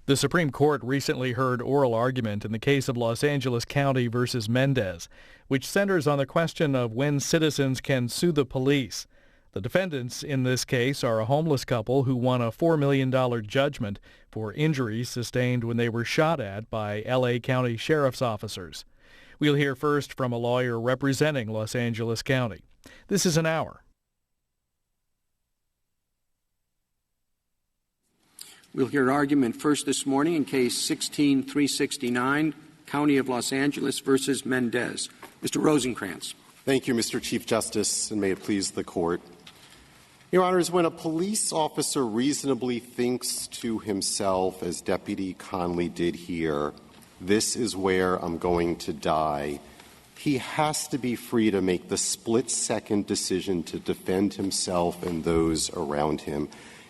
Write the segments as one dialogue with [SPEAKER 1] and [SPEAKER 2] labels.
[SPEAKER 1] The Supreme Court recently heard oral argument in the case of Los Angeles County versus Mendez, which centers on the question of when citizens can sue the police. The defendants in this case are a homeless couple who won a $4 million judgment for injuries sustained when they were shot at by L.A. County Sheriff's officers. We'll hear first from a lawyer representing Los Angeles County. This is an hour.
[SPEAKER 2] We'll hear argument first this morning in Case 16-369, County of Los Angeles versus Mendez. Mr. Rosenkranz.
[SPEAKER 3] Thank you, Mr. Chief Justice, and may it please the Court. Your Honors, when a police officer reasonably thinks to himself, as Deputy Conley did here, this is where I'm going to die, he has to be free to make the split-second decision to defend himself and those around him.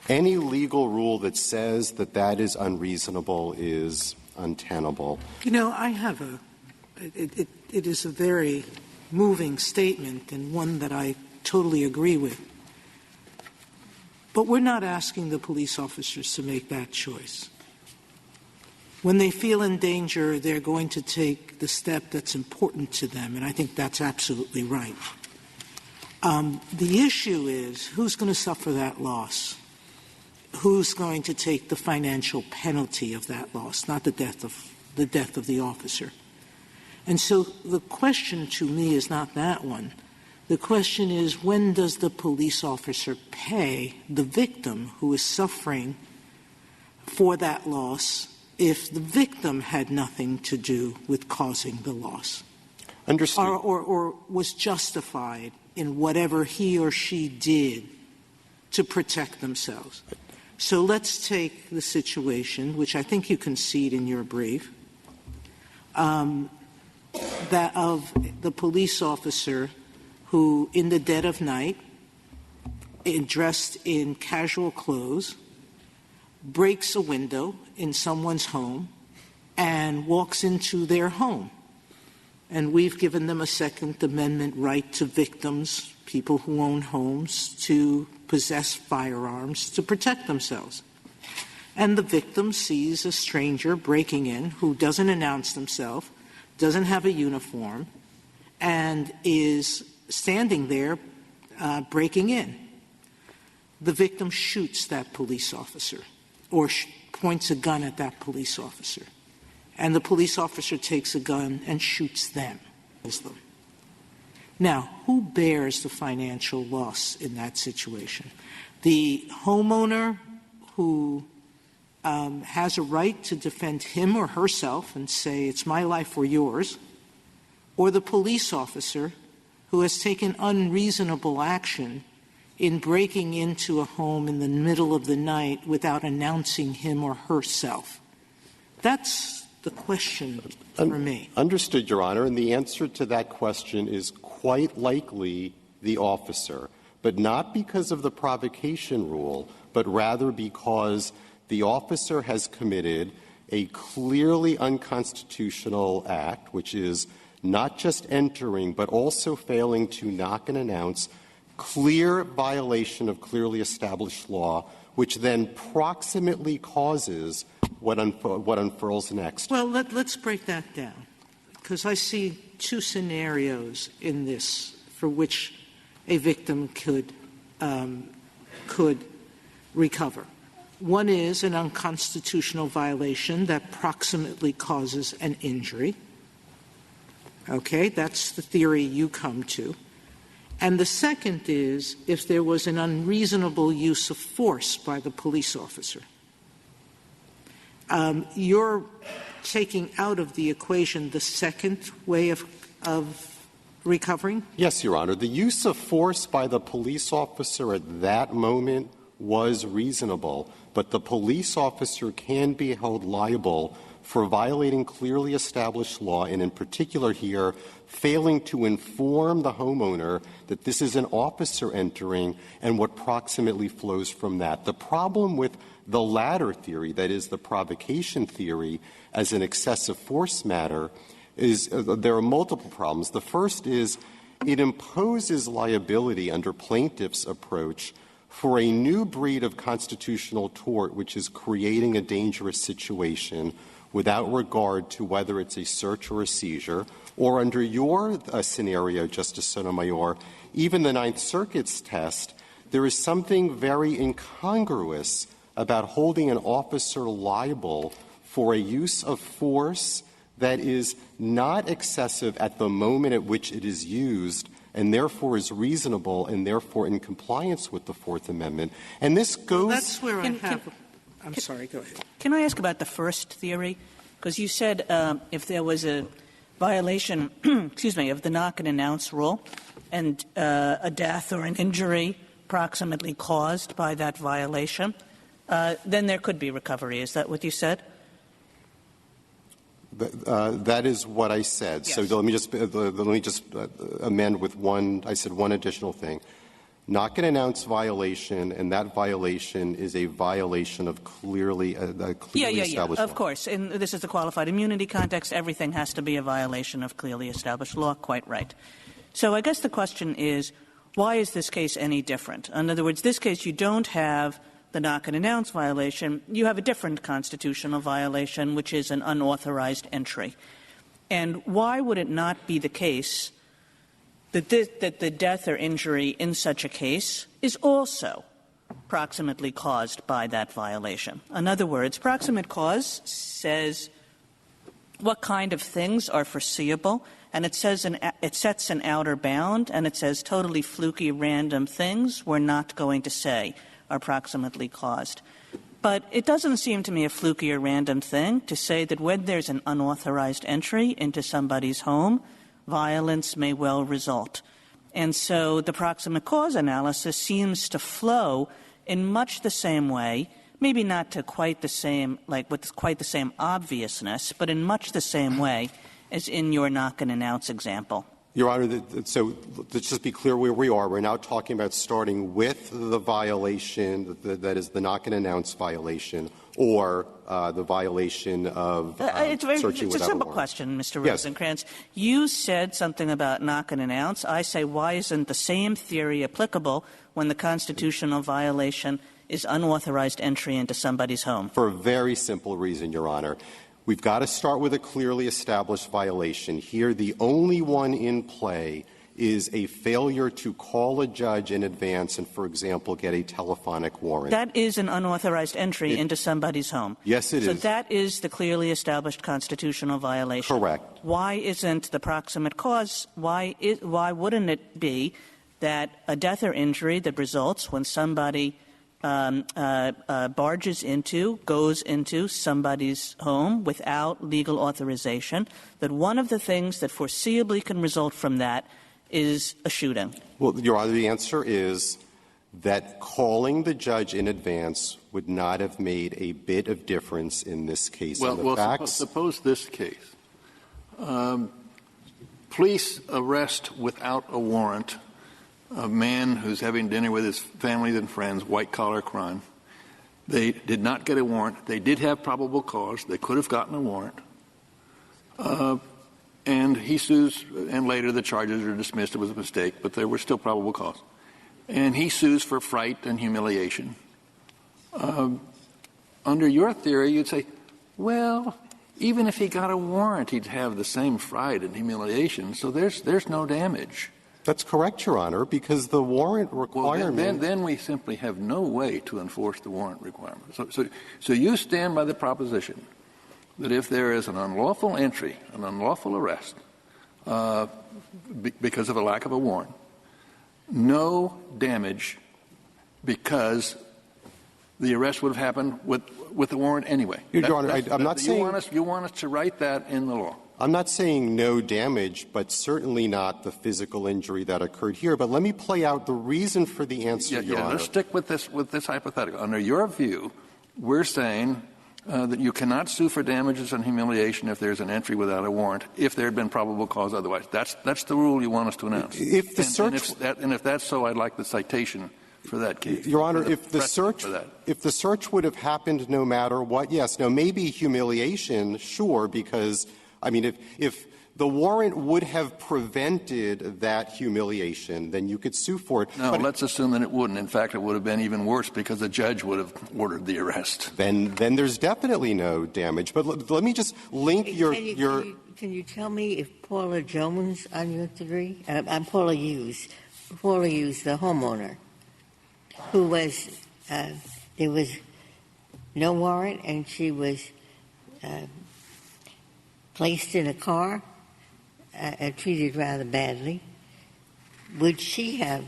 [SPEAKER 3] Any legal rule that says that that is unreasonable is untenable.
[SPEAKER 4] You know, I have it is a very moving statement and one that I totally agree with. But we're not asking the police officers to make that choice. When they feel in danger, they're going to take the step that's important to them, and I think that's absolutely right. The issue is who's going to suffer that loss? Who's going to take the financial penalty of that loss, not the death of the officer? And so the question to me is not that one. The question is, when does the police officer pay the victim who is suffering for that loss if the victim had nothing to do with causing the loss?
[SPEAKER 3] Understood.
[SPEAKER 4] Or was justified in whatever he or she did to protect themselves? So let's take the situation, which I think you concede in your brief, that of the police officer who, in the dead of night, dressed in casual clothes, breaks a window in someone's home and walks into their home. And we've given them a Second Amendment right to victims, people who own homes, to possess firearms to protect themselves. And the victim sees a stranger breaking in who doesn't announce himself, doesn't have a uniform, and is standing there breaking in. The victim shoots that police officer or points a gun at that police officer. And the police officer takes a gun and shoots them. Now, who bears the financial loss in that situation? The homeowner who has a right to defend him or herself and say, it's my life or yours, or the police officer who has taken unreasonable action in breaking into a home in the middle of the night without announcing him or herself? That's the question for me.
[SPEAKER 3] Understood, Your Honor, and the answer to that question is quite likely the officer, but not because of the provocation rule, but rather because the officer has committed a clearly unconstitutional act, which is not just entering, but also failing to knock and announce, clear violation of clearly established law, which then proximately causes what unfurls next.
[SPEAKER 4] Well, let's break that down, because I see two scenarios in this for which a victim could recover. One is an unconstitutional violation that proximately causes an injury. Okay, that's the theory you come to. And the second is if there was an unreasonable use of force by the police officer. You're taking out of the equation the second way of recovering?
[SPEAKER 3] Yes, Your Honor. The use of force by the police officer at that moment was reasonable, but the police officer can be held liable for violating clearly established law, and in particular here, failing to inform the homeowner that this is an officer entering and what proximately flows from that. The problem with the latter theory, that is the provocation theory, as an excessive force matter, is there are multiple problems. The first is it imposes liability under plaintiff's approach for a new breed of constitutional tort, which is creating a dangerous situation without regard to whether it's a search or a seizure, or under your scenario, Justice Sotomayor, even the Ninth Circuit's test, there is something very incongruous about holding an officer liable for a use of force that is not excessive at the moment at which it is used and therefore is reasonable and therefore in compliance with the Fourth Amendment. And this goes—
[SPEAKER 4] That's where I'm sorry, go ahead.
[SPEAKER 5] Can I ask about the first theory? Because you said if there was a violation, of the knock and announce rule and a death or an injury proximately caused by that violation, then there could be recovery. Is that what you said?
[SPEAKER 3] That is what I said.
[SPEAKER 5] Yes.
[SPEAKER 3] So let me just amend with one. I said one additional thing. Knock and announce violation, and that violation is a violation of clearly established law.
[SPEAKER 5] Of course. And this is the qualified immunity context. Everything has to be a violation of clearly established law. Quite right. So I guess the question is, why is this case any different? In other words, this case you don't have the knock and announce violation. You have a different constitutional violation, which is an unauthorized entry. And why would it not be the case that the death or injury in such a case is also proximately caused by that violation? In other words, proximate cause says what kind of things are foreseeable, and it sets an outer bound, and it says totally fluky, random things we're not going to say are proximately caused. But it doesn't seem to me a fluky or random thing to say that when there's an unauthorized entry into somebody's home, violence may well result. And so the proximate cause analysis seems to flow in much the same way, maybe not to quite the same, with quite the same obviousness, but in much the same way as in your knock and announce example.
[SPEAKER 3] Your Honor, so let's just be clear where we are. We're now talking about starting with the violation, that is the knock and announce violation, or the violation of searching without a warrant.
[SPEAKER 5] It's a simple question, Mr. Rosenkranz. Yes. You said something about knock and announce. I say, why isn't the same theory applicable when the constitutional violation is unauthorized entry into somebody's home?
[SPEAKER 3] For a very simple reason, Your Honor. We've got to start with a clearly established violation. Here, the only one in play is a failure to call a judge in advance and, for example, get a telephonic warrant.
[SPEAKER 5] That is an unauthorized entry into somebody's home.
[SPEAKER 3] Yes, it is.
[SPEAKER 5] So that is the clearly established constitutional violation.
[SPEAKER 3] Correct.
[SPEAKER 5] Why isn't the proximate cause, why wouldn't it be that a death or injury that results when somebody goes into somebody's home without legal authorization, that one of the things that foreseeably can result from that is a shooting?
[SPEAKER 3] Well, Your Honor, the answer is that calling the judge in advance would not have made a bit of difference in this case.
[SPEAKER 6] Suppose this case. Police arrest without a warrant a man who's having dinner with his family and friends, white-collar crime. They did not get a warrant. They did have probable cause. They could have gotten a warrant. And he sues, and later the charges are dismissed. It was a mistake, but there was still probable cause. And he sues for fright and humiliation. Under your theory, you'd say, well, even if he got a warrant, he'd have the same fright and humiliation, so there's no damage.
[SPEAKER 3] That's correct, Your Honor, because the warrant requirement—
[SPEAKER 6] Well, then we simply have no way to enforce the warrant requirement. So you stand by the proposition that if there is an unlawful entry, an unlawful arrest, because of a lack of a warrant, no damage because the arrest would have happened with the warrant anyway.
[SPEAKER 3] Your Honor, I'm not saying—
[SPEAKER 6] You want us to write that in the law.
[SPEAKER 3] I'm not saying no damage, but certainly not the physical injury that occurred here. But let me play out the reason for the answer, Your Honor.
[SPEAKER 6] Let's stick with this hypothetical. Under your view, we're saying that you cannot sue for damages and humiliation if there's an entry without a warrant, if there had been probable cause otherwise. That's the rule you want us to announce.
[SPEAKER 3] If
[SPEAKER 6] that's so, I'd like the citation for that case.
[SPEAKER 3] Your Honor, if the search would have happened no matter what, yes. Now, maybe humiliation, sure, because, I mean, if The warrant would have prevented that humiliation. Then you could sue for it.
[SPEAKER 6] No, let's assume that it wouldn't. In fact, it would have been even worse because the judge would have ordered the arrest.
[SPEAKER 3] Then there's definitely no damage. But let me just link
[SPEAKER 7] Can you tell me if Paula Jones, on your theory, I'm Paula Hughes, the homeowner, who was, there was no warrant and she was placed in a car, treated rather badly, would she have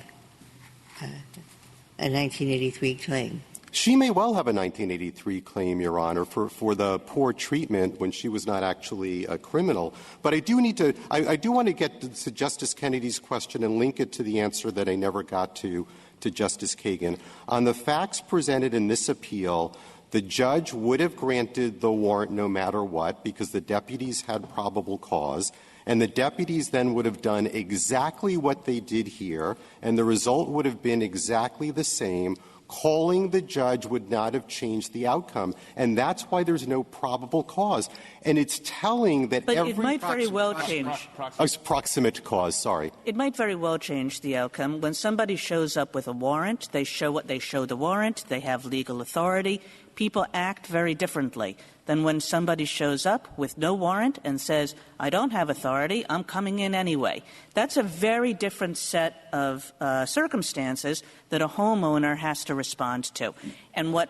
[SPEAKER 7] a 1983 claim?
[SPEAKER 3] She may well have a 1983 claim, Your Honor, for the poor treatment when she was not actually a criminal. But I do want to get to Justice Kennedy's question and link it to the answer that I never got to Justice Kagan. On the facts presented in this appeal, the judge would have granted the warrant no matter what because the deputies had probable cause, and the deputies then would have done exactly what they did here, and the result would have been exactly the same. Calling the judge would not have changed the outcome, and that's why there's no probable cause. And it's telling that
[SPEAKER 5] but it might very well change.
[SPEAKER 3] Proximate cause, sorry.
[SPEAKER 5] It might very well change the outcome. When somebody shows up with a warrant, they show the warrant, they have legal authority. People act very differently than when somebody shows up with no warrant and says, I don't have authority, I'm coming in anyway. That's a very different set of circumstances that a homeowner has to respond to. And what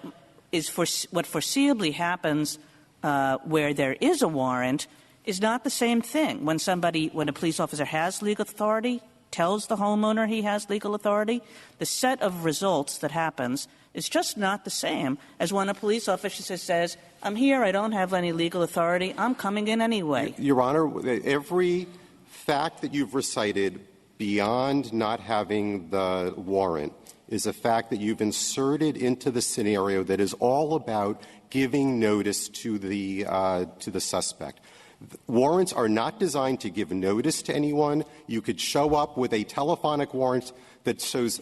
[SPEAKER 5] foreseeably happens where there is a warrant is not the same thing. When a police officer has legal authority, tells the homeowner he has legal authority, the set of results that happens is just not the same as when a police officer says, I'm here, I don't have any legal authority, I'm coming in anyway.
[SPEAKER 3] Your Honor, every fact that you've recited beyond not having the warrant is a fact that you've inserted into the scenario that is all about giving notice to the suspect. Warrants are not designed to give notice to anyone. You could show up with a telephonic warrant that shows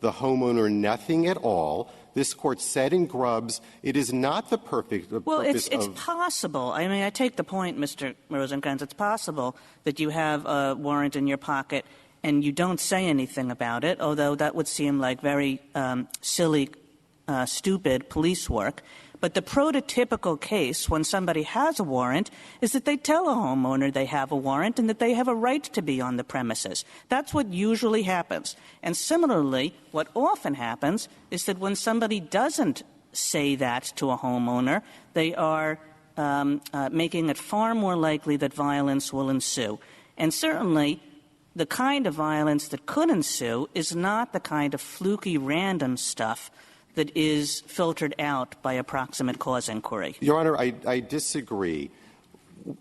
[SPEAKER 3] the homeowner nothing at all. This Court said in Grubbs it is not the perfect
[SPEAKER 5] Well,
[SPEAKER 3] purpose
[SPEAKER 5] it's possible. I mean, I take the point, Mr. Rosenkranz. It's possible that you have a warrant in your pocket and you don't say anything about it, although that would seem like very silly, stupid police work. But the prototypical case when somebody has a warrant is that they tell a homeowner they have a warrant and that they have a right to be on the premises. That's what usually happens. And similarly, what often happens is that when somebody doesn't say that to a homeowner, they are making it far more likely that violence will ensue. And certainly, the kind of violence that could ensue is not the kind of fluky, random stuff that is filtered out by a proximate cause inquiry.
[SPEAKER 3] Your Honor, I disagree.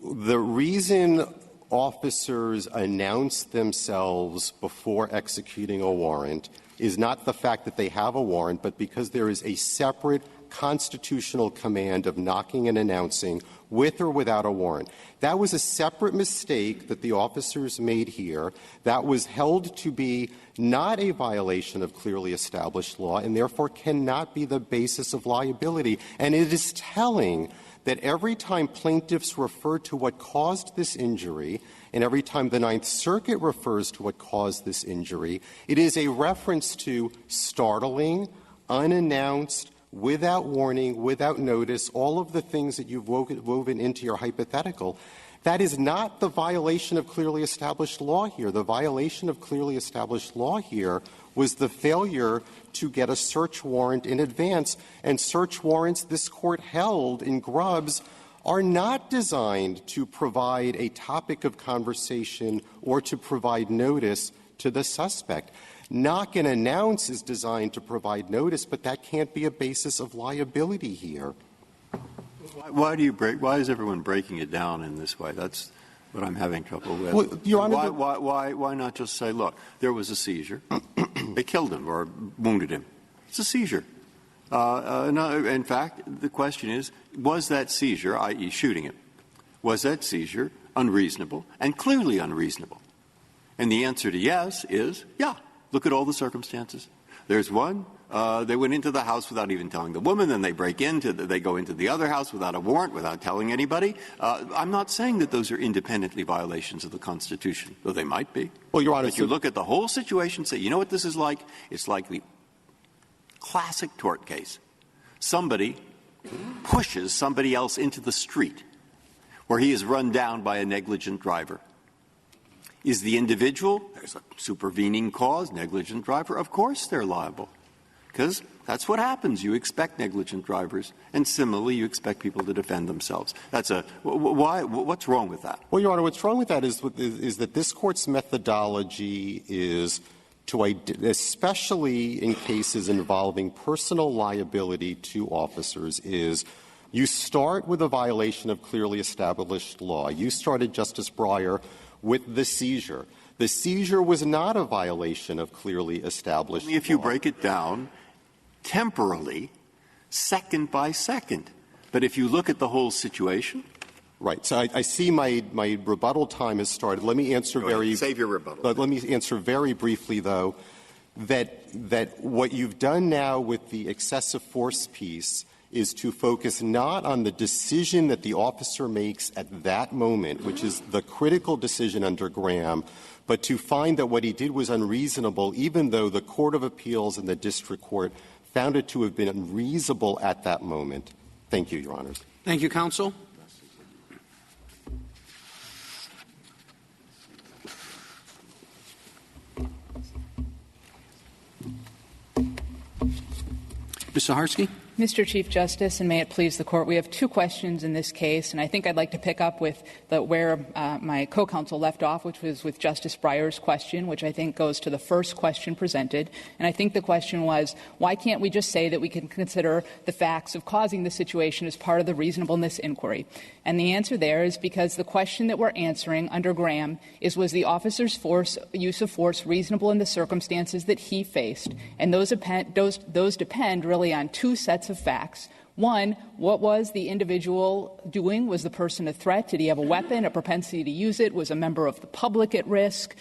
[SPEAKER 3] The reason officers announce themselves before executing a warrant is not the fact that they have a warrant, but because there is a separate constitutional command of knocking and announcing with or without a warrant. That was a separate mistake that the officers made here. That was held to be not a violation of clearly established law and therefore cannot be the basis of liability. And it is telling that every time plaintiffs refer to what caused this injury and every time the Ninth Circuit refers to what caused this injury, it is a reference to startling, unannounced, without warning, without notice, all of the things that you've woven into your hypothetical. That is not the violation of clearly established law here. The violation of clearly established law here was the failure to get a search warrant in advance. And search warrants, this Court held in Grubbs, are not designed to provide a topic of conversation or to provide notice to the suspect. Knock and announce is designed to provide notice, but that can't be a basis of liability here.
[SPEAKER 8] Why is everyone breaking it down in this way? That's what I'm having trouble with.
[SPEAKER 3] Well, Your Honor,
[SPEAKER 8] why not just say, look, there was a seizure. They killed him or wounded him. It's a seizure. In fact, the question is, was that seizure, i.e. shooting him, was that seizure unreasonable and clearly unreasonable? And the answer to yes is, yeah. Look at all the circumstances. There's one They went into the house without even telling the woman, then they they go into the other house without a warrant, without telling anybody. I'm not saying that those are independently violations of the Constitution, though they might be.
[SPEAKER 3] Well, Your Honor,
[SPEAKER 8] but you look at the whole situation, say, you know what this is like? It's like the classic tort case. Somebody pushes somebody else into the street where he is run down by a negligent driver. Is the individual, there's a supervening cause, negligent driver, of course they're liable. Because that's what happens. You expect negligent drivers, and similarly, you expect people to defend themselves. What's wrong with that?
[SPEAKER 3] Well, Your Honor, what's wrong with that is that this Court's methodology is to, especially in cases involving personal liability to officers, is you start with a violation of clearly established law. You started, Justice Breyer, with the seizure. The seizure was not a violation of clearly established law.
[SPEAKER 8] If you break it down temporally, second by second. But if you look at the whole situation.
[SPEAKER 3] Right. So I see my rebuttal time has started. Let me answer
[SPEAKER 8] Save your rebuttal.
[SPEAKER 3] Let me answer very briefly, though, that what you've done now with the excessive force piece is to focus not on the decision that the officer makes at that moment, which is the critical decision under Graham, but to find that what he did was unreasonable, even though the Court of Appeals and the district court found it to have been unreasonable at that moment. Thank you, Your Honors.
[SPEAKER 2] Thank you, counsel. Ms. Saharsky.
[SPEAKER 9] Mr. Chief Justice, and may it please the Court, we have two questions in this case, and I think I'd like to pick up with where my co-counsel left off, which was with Justice Breyer's question, which I think goes to the first question presented. And I think the question was, why can't we just say that we can consider the facts of causing the situation as part of the reasonableness inquiry? And the answer there is because the question that we're answering under Graham is, was the officer's use of force reasonable in the circumstances that he faced? And those depend really on two sets of facts. One, what was the individual doing? Was the person a threat? Did he have a weapon, a propensity to use it? Was a member of the public at risk?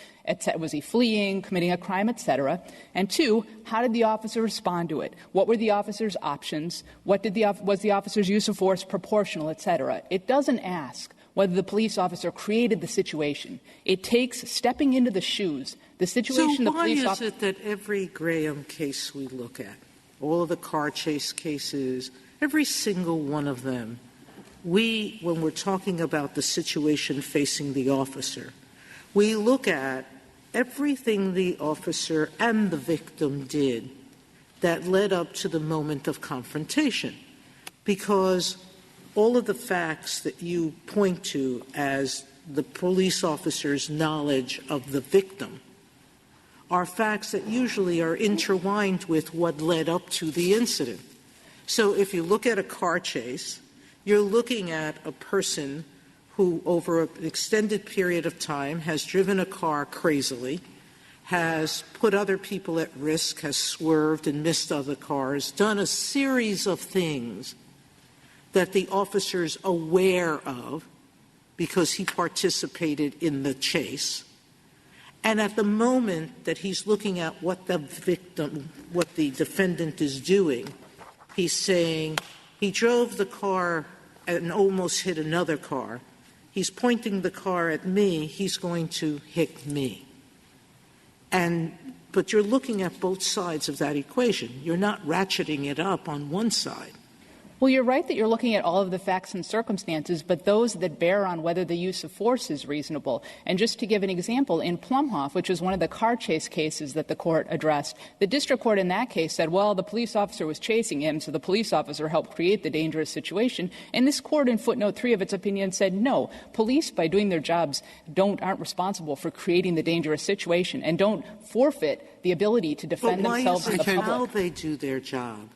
[SPEAKER 9] Was he fleeing, committing a crime, et cetera? And two, how did the officer respond to it? What were the officer's options? Was the officer's use of force proportional, et cetera? It doesn't ask whether the police officer created the situation. It takes stepping into the shoes, the situation the police officer...
[SPEAKER 4] So why is it that every Graham case we look at, all of the car chase cases, every single one of them, when we're talking about the situation facing the officer, we look at everything the officer and the victim did that led up to the moment of confrontation? Because all of the facts that you point to as the police officer's knowledge of the victim are facts that usually are intertwined with what led up to the incident. So if you look at a car chase, you're looking at a person who over an extended period of time has driven a car crazily, has put other people at risk, has swerved and missed other cars, done a series of things that the officer's aware of because he participated in the chase. And at the moment that he's looking at what the defendant is doing, he's saying, he drove the car and almost hit another car. He's pointing the car at me. He's going to hit me. But you're looking at both sides of that equation. You're not ratcheting it up on one side.
[SPEAKER 9] Well, you're right that you're looking at all of the facts and circumstances, but those that bear on whether the use of force is reasonable. And just to give an example, in Plumhoff, which was one of the car chase cases that the court addressed, the district court in that case said, well, the police officer was chasing him, so the police officer helped create the dangerous situation. And this court, in footnote 3 of its opinion, said, no, police, by doing their jobs, aren't responsible for creating the dangerous situation and don't forfeit the ability to defend themselves in the public.
[SPEAKER 4] But why is it how they do their job?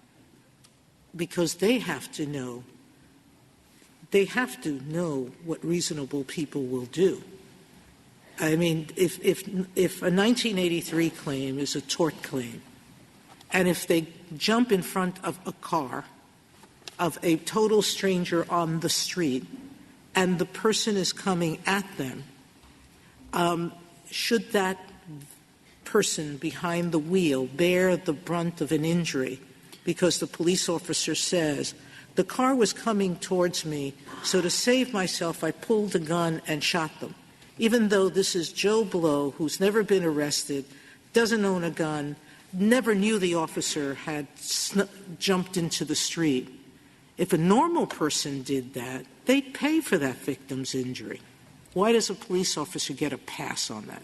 [SPEAKER 4] Because they have to know what reasonable people will do. I mean, if a 1983 claim is a tort claim, and if they jump in front of a car of a total stranger on the street and the person is coming at them, should that person behind the wheel bear the brunt of an injury because the police officer says, the car was coming towards me, so to save myself, I pulled a gun and shot them. Even though this is Joe Blow, who's never been arrested, doesn't own a gun, never knew the officer had jumped into the street. If a normal person did that, they'd pay for that victim's injury. Why does a police officer get a pass on that?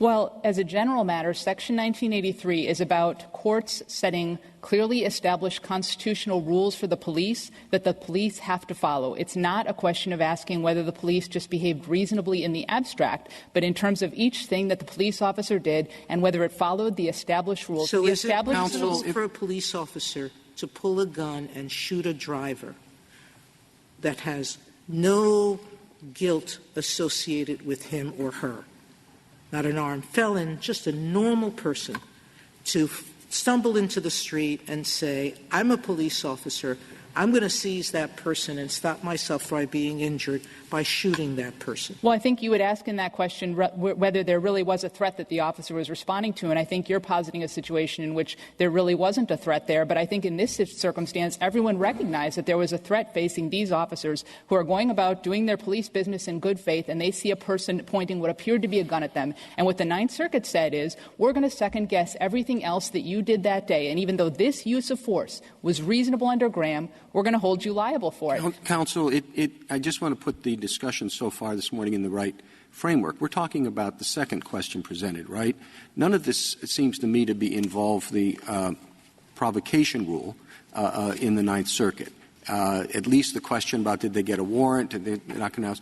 [SPEAKER 9] Well, as a general matter, Section 1983 is about courts setting clearly established constitutional rules for the police that the police have to follow. It's not a question of asking whether the police just behaved reasonably in the abstract, but in terms of each thing that the police officer did and whether it followed the established rules.
[SPEAKER 4] So
[SPEAKER 9] the
[SPEAKER 4] is it possible for a police officer to pull a gun and shoot a driver that has no guilt associated with him or her? Not an armed felon, just a normal person, to stumble into the street and say, I'm a police officer, I'm going to seize that person and stop myself from being injured by shooting that person.
[SPEAKER 9] Well, I think you would ask in that question whether there really was a threat that the officer was responding to, and I think you're positing a situation in which there really wasn't a threat there. But I think in this circumstance, everyone recognized that there was a threat facing these officers who are going about doing their police business in good faith, and they see a person pointing what appeared to be a gun at them. And what the Ninth Circuit said is, we're going to second-guess everything else that you did that day, and even though this use of force was reasonable under Graham, we're going to hold you liable for it.
[SPEAKER 2] Counsel, I just want to put the discussion so far this morning in the right framework. We're talking about the second question presented, right? None of this seems to me to be involve the provocation rule in the Ninth Circuit. At least the question about did they get a warrant, did they not pronounce.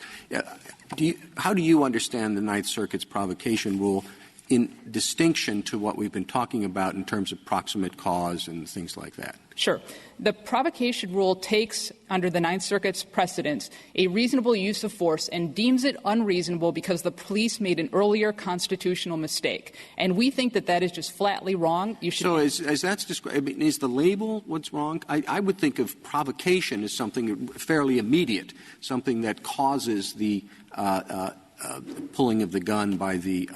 [SPEAKER 2] How do you understand the Ninth Circuit's provocation rule in distinction to what we've been talking about in terms of proximate cause and things like that?
[SPEAKER 9] Sure. The provocation rule takes, under the Ninth Circuit's precedents, a reasonable use of force and deems it unreasonable because the police made an earlier constitutional mistake. And we think that that is just flatly wrong. You should
[SPEAKER 2] so as that's described, I mean, is the label what's wrong? I would think of provocation as something fairly immediate, something that causes the pulling of the gun by the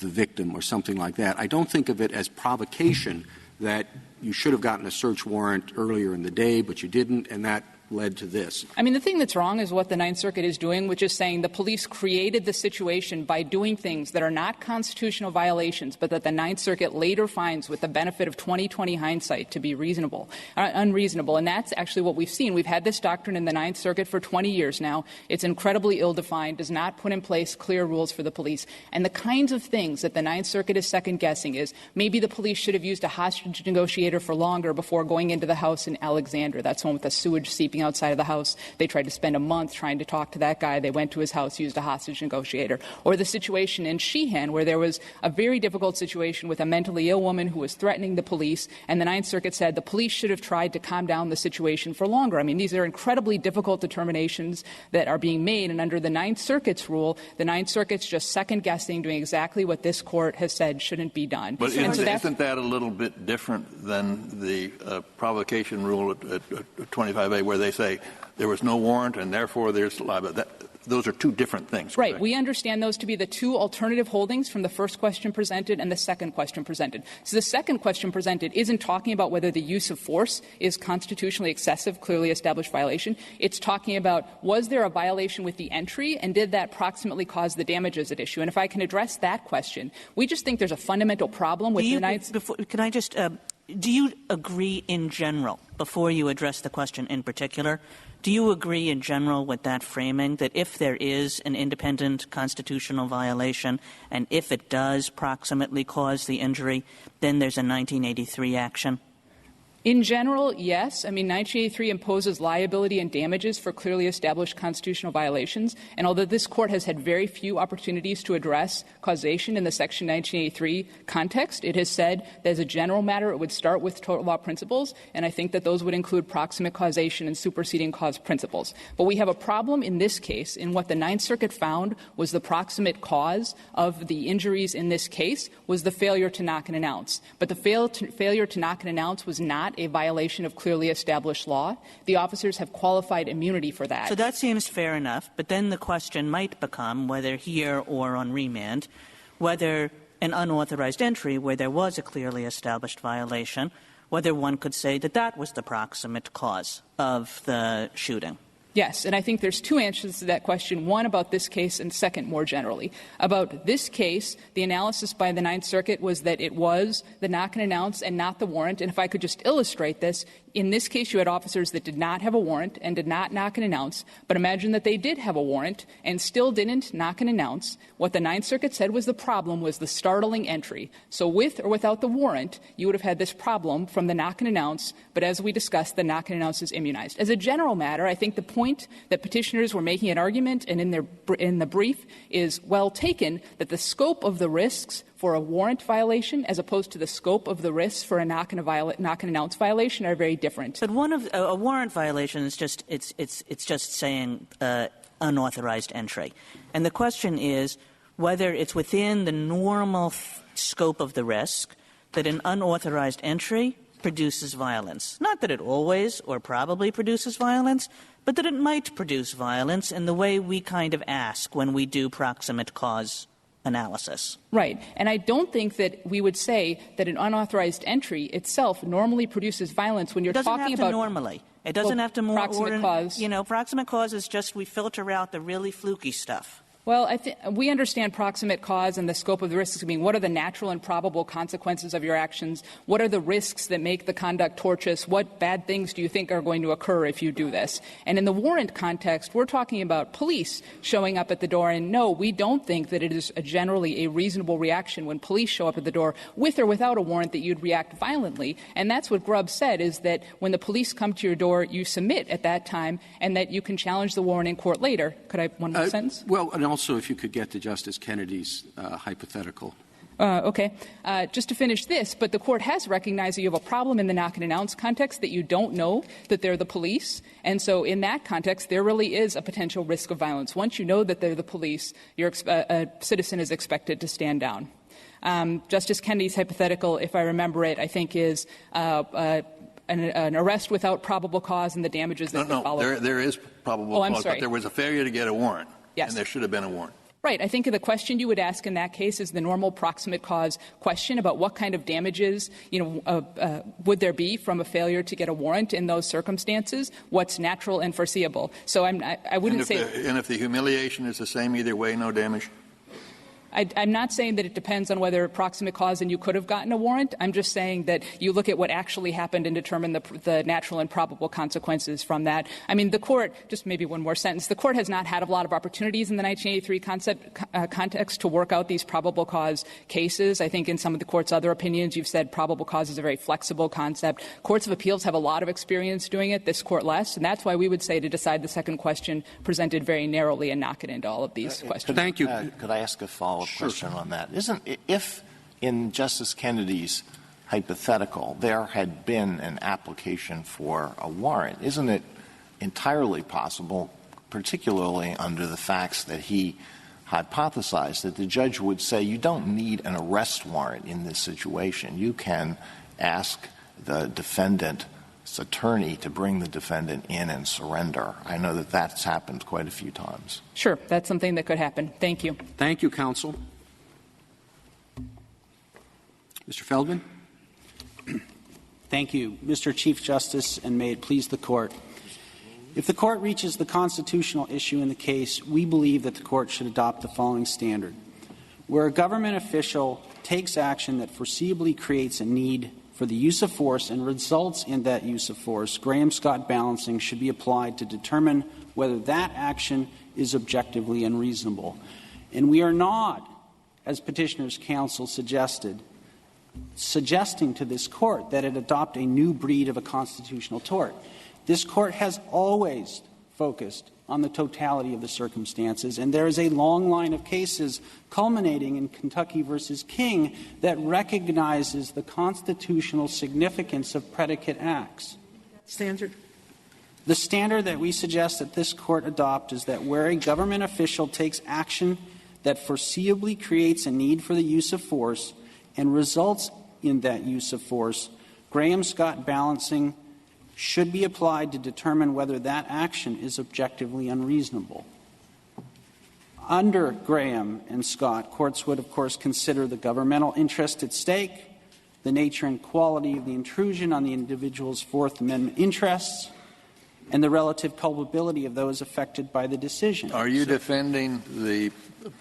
[SPEAKER 2] victim or something like that. I don't think of it as provocation that you should have gotten a search warrant earlier in the day, but you didn't, and that led to this.
[SPEAKER 9] I mean, the thing that's wrong is what the Ninth Circuit is doing, which is saying the police created the situation by doing things that are not constitutional violations, but that the Ninth Circuit later finds, with the benefit of 20/20 hindsight, to be unreasonable. And that's actually what we've seen. We've had this doctrine in the Ninth Circuit for 20 years now. It's incredibly ill-defined, does not put in place clear rules for the police. And the kinds of things that the Ninth Circuit is second-guessing is maybe the police should have used a hostage negotiator for longer before going into the house in Alexander. That's one with the sewage seeping outside of the house. They tried to spend a month trying to talk to that guy. They went to his house, used a hostage negotiator. Or the situation in Sheehan where there was a very difficult situation with a mentally ill woman who was threatening the police, and the Ninth Circuit said the police should have tried to calm down the situation for longer. I mean, these are incredibly difficult determinations that are being made, and under the Ninth Circuit's rule, the Ninth Circuit's just second-guessing, doing exactly what this Court has said shouldn't be done.
[SPEAKER 6] But isn't that a little bit different than the provocation rule at 25A where they say there was no warrant and therefore there's liability? Those are two different things.
[SPEAKER 9] Right.
[SPEAKER 6] Correct?
[SPEAKER 9] We understand those to be the two alternative holdings from the first question presented and the second question presented. So the second question presented isn't talking about whether the use of force is constitutionally excessive, clearly established violation. It's talking about was there a violation with the entry and did that proximately cause the damages at issue? And if I can address that question, we just think there's a fundamental problem with the United States.
[SPEAKER 5] Can I just do you agree in general, before you address the question in particular, do you agree in general with that framing that if there is an independent constitutional violation and if it does proximately cause the injury, then there's a 1983 action?
[SPEAKER 9] In general, yes. I mean, 1983 imposes liability and damages for clearly established constitutional violations. And although this Court has had very few opportunities to address causation in the Section 1983 context, it has said that as a general matter it would start with tort law principles, and I think that those would include proximate causation and superseding cause principles. But we have a problem in this case in what the Ninth Circuit found was the proximate cause of the injuries in this case was the failure to knock and announce. But the failure to knock and announce was not a violation of clearly established law. The officers have qualified immunity for that.
[SPEAKER 5] So that seems fair enough, but then the question might become, whether here or on remand, whether an unauthorized entry where there was a clearly established violation, whether one could say that that was the proximate cause of the shooting.
[SPEAKER 9] Yes, and I think there's two answers to that question, one about this case and second more generally. About this case, the analysis by the Ninth Circuit was that it was the knock and announce and not the warrant. And if I could just illustrate this, in this case you had officers that did not have a warrant and did not knock and announce, but imagine that they did have a warrant and still didn't knock and announce. What the Ninth Circuit said was the problem was the startling entry. So with or without the warrant, you would have had this problem from the knock and announce, but as we discussed, the knock and announce is immunized. As a general matter, I think the point that petitioners were making an argument and in the brief is well taken, that the scope of the risks for a warrant violation as opposed to the scope of the risks for a knock and announce violation are very different.
[SPEAKER 5] But one of a warrant violation is just it's just saying unauthorized entry, and the question is whether it's within the normal scope of the risk that an unauthorized entry produces violence. Not that it always or probably produces violence, but that it might produce violence in the way we kind of ask when we do proximate cause analysis.
[SPEAKER 9] Right. And I don't think that we would say that an unauthorized entry itself normally produces violence when you're talking about...
[SPEAKER 5] It doesn't have to normally. It doesn't have to more...
[SPEAKER 9] Proximate cause.
[SPEAKER 5] Proximate cause is just we filter out the really fluky stuff.
[SPEAKER 9] Well, we understand proximate cause and the scope of the risks. I mean, what are the natural and probable consequences of your actions? What are the risks that make the conduct tortious? What bad things do you think are going to occur if you do this? And in the warrant context, we're talking about police showing up at the door. And no, we don't think that it is generally a reasonable reaction when police show up at the door with or without a warrant that you'd react violently. And that's what Grubb said, is that when the police come to your door, you submit at that time and that you can challenge the warrant in court later. Could I have one more sentence?
[SPEAKER 2] Well, and also, if you could get to Justice Kennedy's hypothetical.
[SPEAKER 9] Okay. Just to finish this, but the court has recognized that you have a problem in the knock and announce context, that you don't know that they're the police. And so in that context, there really is a potential risk of violence. Once you know that they're the police, a citizen is expected to stand down. Justice Kennedy's hypothetical, if I remember it, I think is an arrest without probable cause and the damages that follow.
[SPEAKER 6] There is probable cause,
[SPEAKER 9] sorry.
[SPEAKER 6] But there was a failure to get a warrant.
[SPEAKER 9] Yes.
[SPEAKER 6] And there should have been a warrant.
[SPEAKER 9] Right. I think the question you would ask in that case is the normal proximate cause question about what kind of damages, would there be from a failure to get a warrant in those circumstances, what's natural and foreseeable. So I wouldn't say...
[SPEAKER 6] And if the humiliation is the same either way, no damage?
[SPEAKER 9] I'm not saying that it depends on whether proximate cause and you could have gotten a warrant. I'm just saying that you look at what actually happened and determine the natural and probable consequences from that. I mean, the court, just maybe one more sentence, the court has not had a lot of opportunities in the 1983 context to work out these probable cause cases. I think in some of the court's other opinions, you've said probable cause is a very flexible concept. Courts of appeals have a lot of experience doing it, this court less, and that's why we would say to decide the second question presented very narrowly and knock it into all of these questions.
[SPEAKER 2] Thank you.
[SPEAKER 10] Could I ask a follow-up
[SPEAKER 2] Sure.
[SPEAKER 10] question on that? If in Justice Kennedy's hypothetical there had been an application for a warrant, isn't it entirely possible, particularly under the facts that he hypothesized, that the judge would say you don't need an arrest warrant in this situation. You can ask the defendant's attorney to bring the defendant in and surrender. I know that that's happened quite a few times.
[SPEAKER 9] Sure, that's something that could happen. Thank you.
[SPEAKER 2] Thank you, counsel. Mr. Feldman.
[SPEAKER 11] Thank you, Mr. Chief Justice, and may it please the Court. If the Court reaches the constitutional issue in the case, we believe that the Court should adopt the following standard. Where a government official takes action that foreseeably creates a need for the use of force and results in that use of force, Graham-Scott balancing should be applied to determine whether that action is objectively unreasonable. And we are not, as Petitioner's counsel suggesting to this Court that it adopt a new breed of a constitutional tort. This Court has always focused on the totality of the circumstances, and there is a long line of cases culminating in Kentucky v. King that recognizes the constitutional significance of predicate acts.
[SPEAKER 4] Standard?
[SPEAKER 11] The standard that we suggest that this Court adopt is that where a government official takes action that foreseeably creates a need for the use of force and results in that use of force, Graham-Scott balancing should be applied to determine whether that action is objectively unreasonable. Under Graham and Scott, courts would, of course, consider the governmental interest at stake, the nature and quality of the intrusion on the individual's Fourth Amendment interests, and the relative culpability of those affected by the decision.
[SPEAKER 6] Are you defending the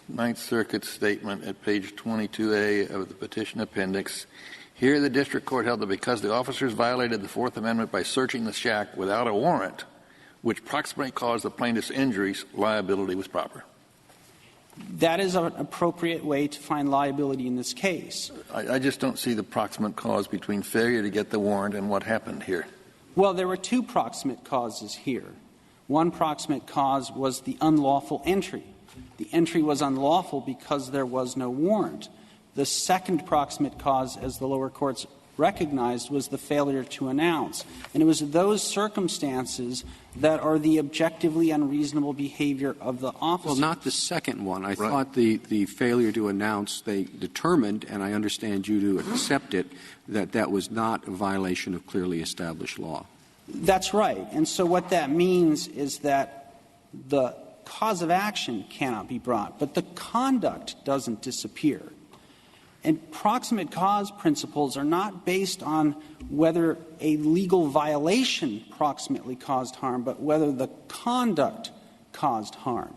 [SPEAKER 6] Ninth Circuit statement at page 22A of the petition appendix? Here, the district court held that because the officers violated the Fourth Amendment by searching the shack without a warrant, which proximately caused the plaintiff's injuries, liability was proper.
[SPEAKER 11] That is an appropriate way to find liability in this case.
[SPEAKER 6] I just don't see the proximate cause between failure to get the warrant and what happened here.
[SPEAKER 11] Well, there were two proximate causes here. One proximate cause was the unlawful entry. The entry was unlawful because there was no warrant. The second proximate cause, as the lower courts recognized, was the failure to announce. And it was those circumstances that are the objectively unreasonable behavior of the officer.
[SPEAKER 2] Well, not the second one. I thought the failure to announce, they determined, and I understand you to accept it, that was not a violation of clearly established law.
[SPEAKER 11] That's right. And so what that means is that the cause of action cannot be brought, but the conduct doesn't disappear. And proximate cause principles are not based on whether a legal violation proximately caused harm, but whether the conduct caused harm.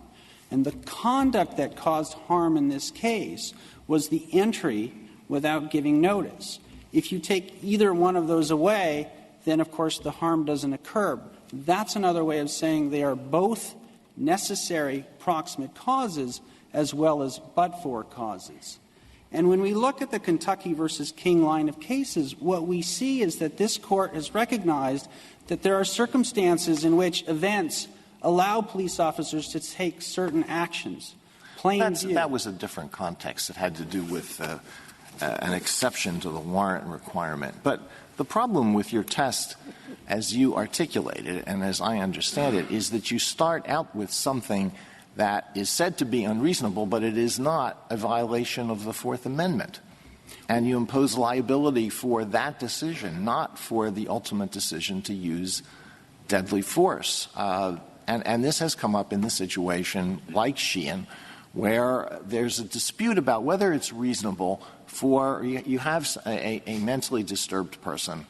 [SPEAKER 11] And the conduct that caused harm in this case was the entry without giving notice. If you take either one of those away, then, of course, the harm doesn't occur. That's another way of saying they are both necessary proximate causes as well as but-for causes. And when we look at the Kentucky versus King line of cases, what we see is that this Court has recognized that there are circumstances in which events allow police officers to take certain actions.
[SPEAKER 10] That was a different context. It had to do with an exception to the warrant requirement. But the problem with your test, as you articulated and as I understand it, is that you start out with something that is said to be unreasonable, but it is not a violation of the Fourth Amendment. And you impose liability for that decision, not for the ultimate decision to use deadly force. And this has come up in the situation like Sheehan, where there's a dispute about whether it's reasonable for you have a mentally disturbed person,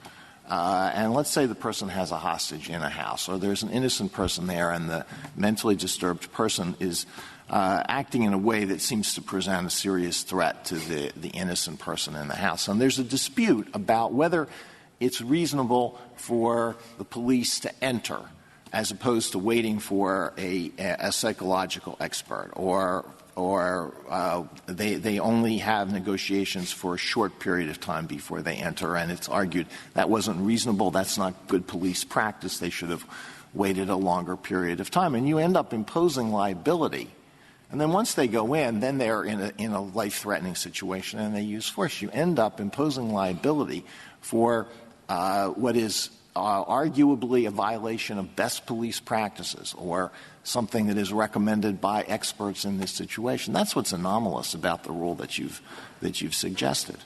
[SPEAKER 10] and let's say the person has a hostage in a house, or there's an innocent person there, and the mentally disturbed person is acting in a way that seems to present a serious threat to the innocent person in the house. And there's a dispute about whether it's reasonable for the police to enter as opposed to waiting for a psychological expert, or they only have negotiations for a short period of time before they enter, and it's argued that wasn't reasonable, that's not good police practice, they should have waited a longer period of time. And you end up imposing liability. And then once they go in, then they're in a life-threatening situation and they use force. You end up imposing liability for what is arguably a violation of best police practices, or something that is recommended by experts in this situation. That's what's anomalous about the rule that you've suggested.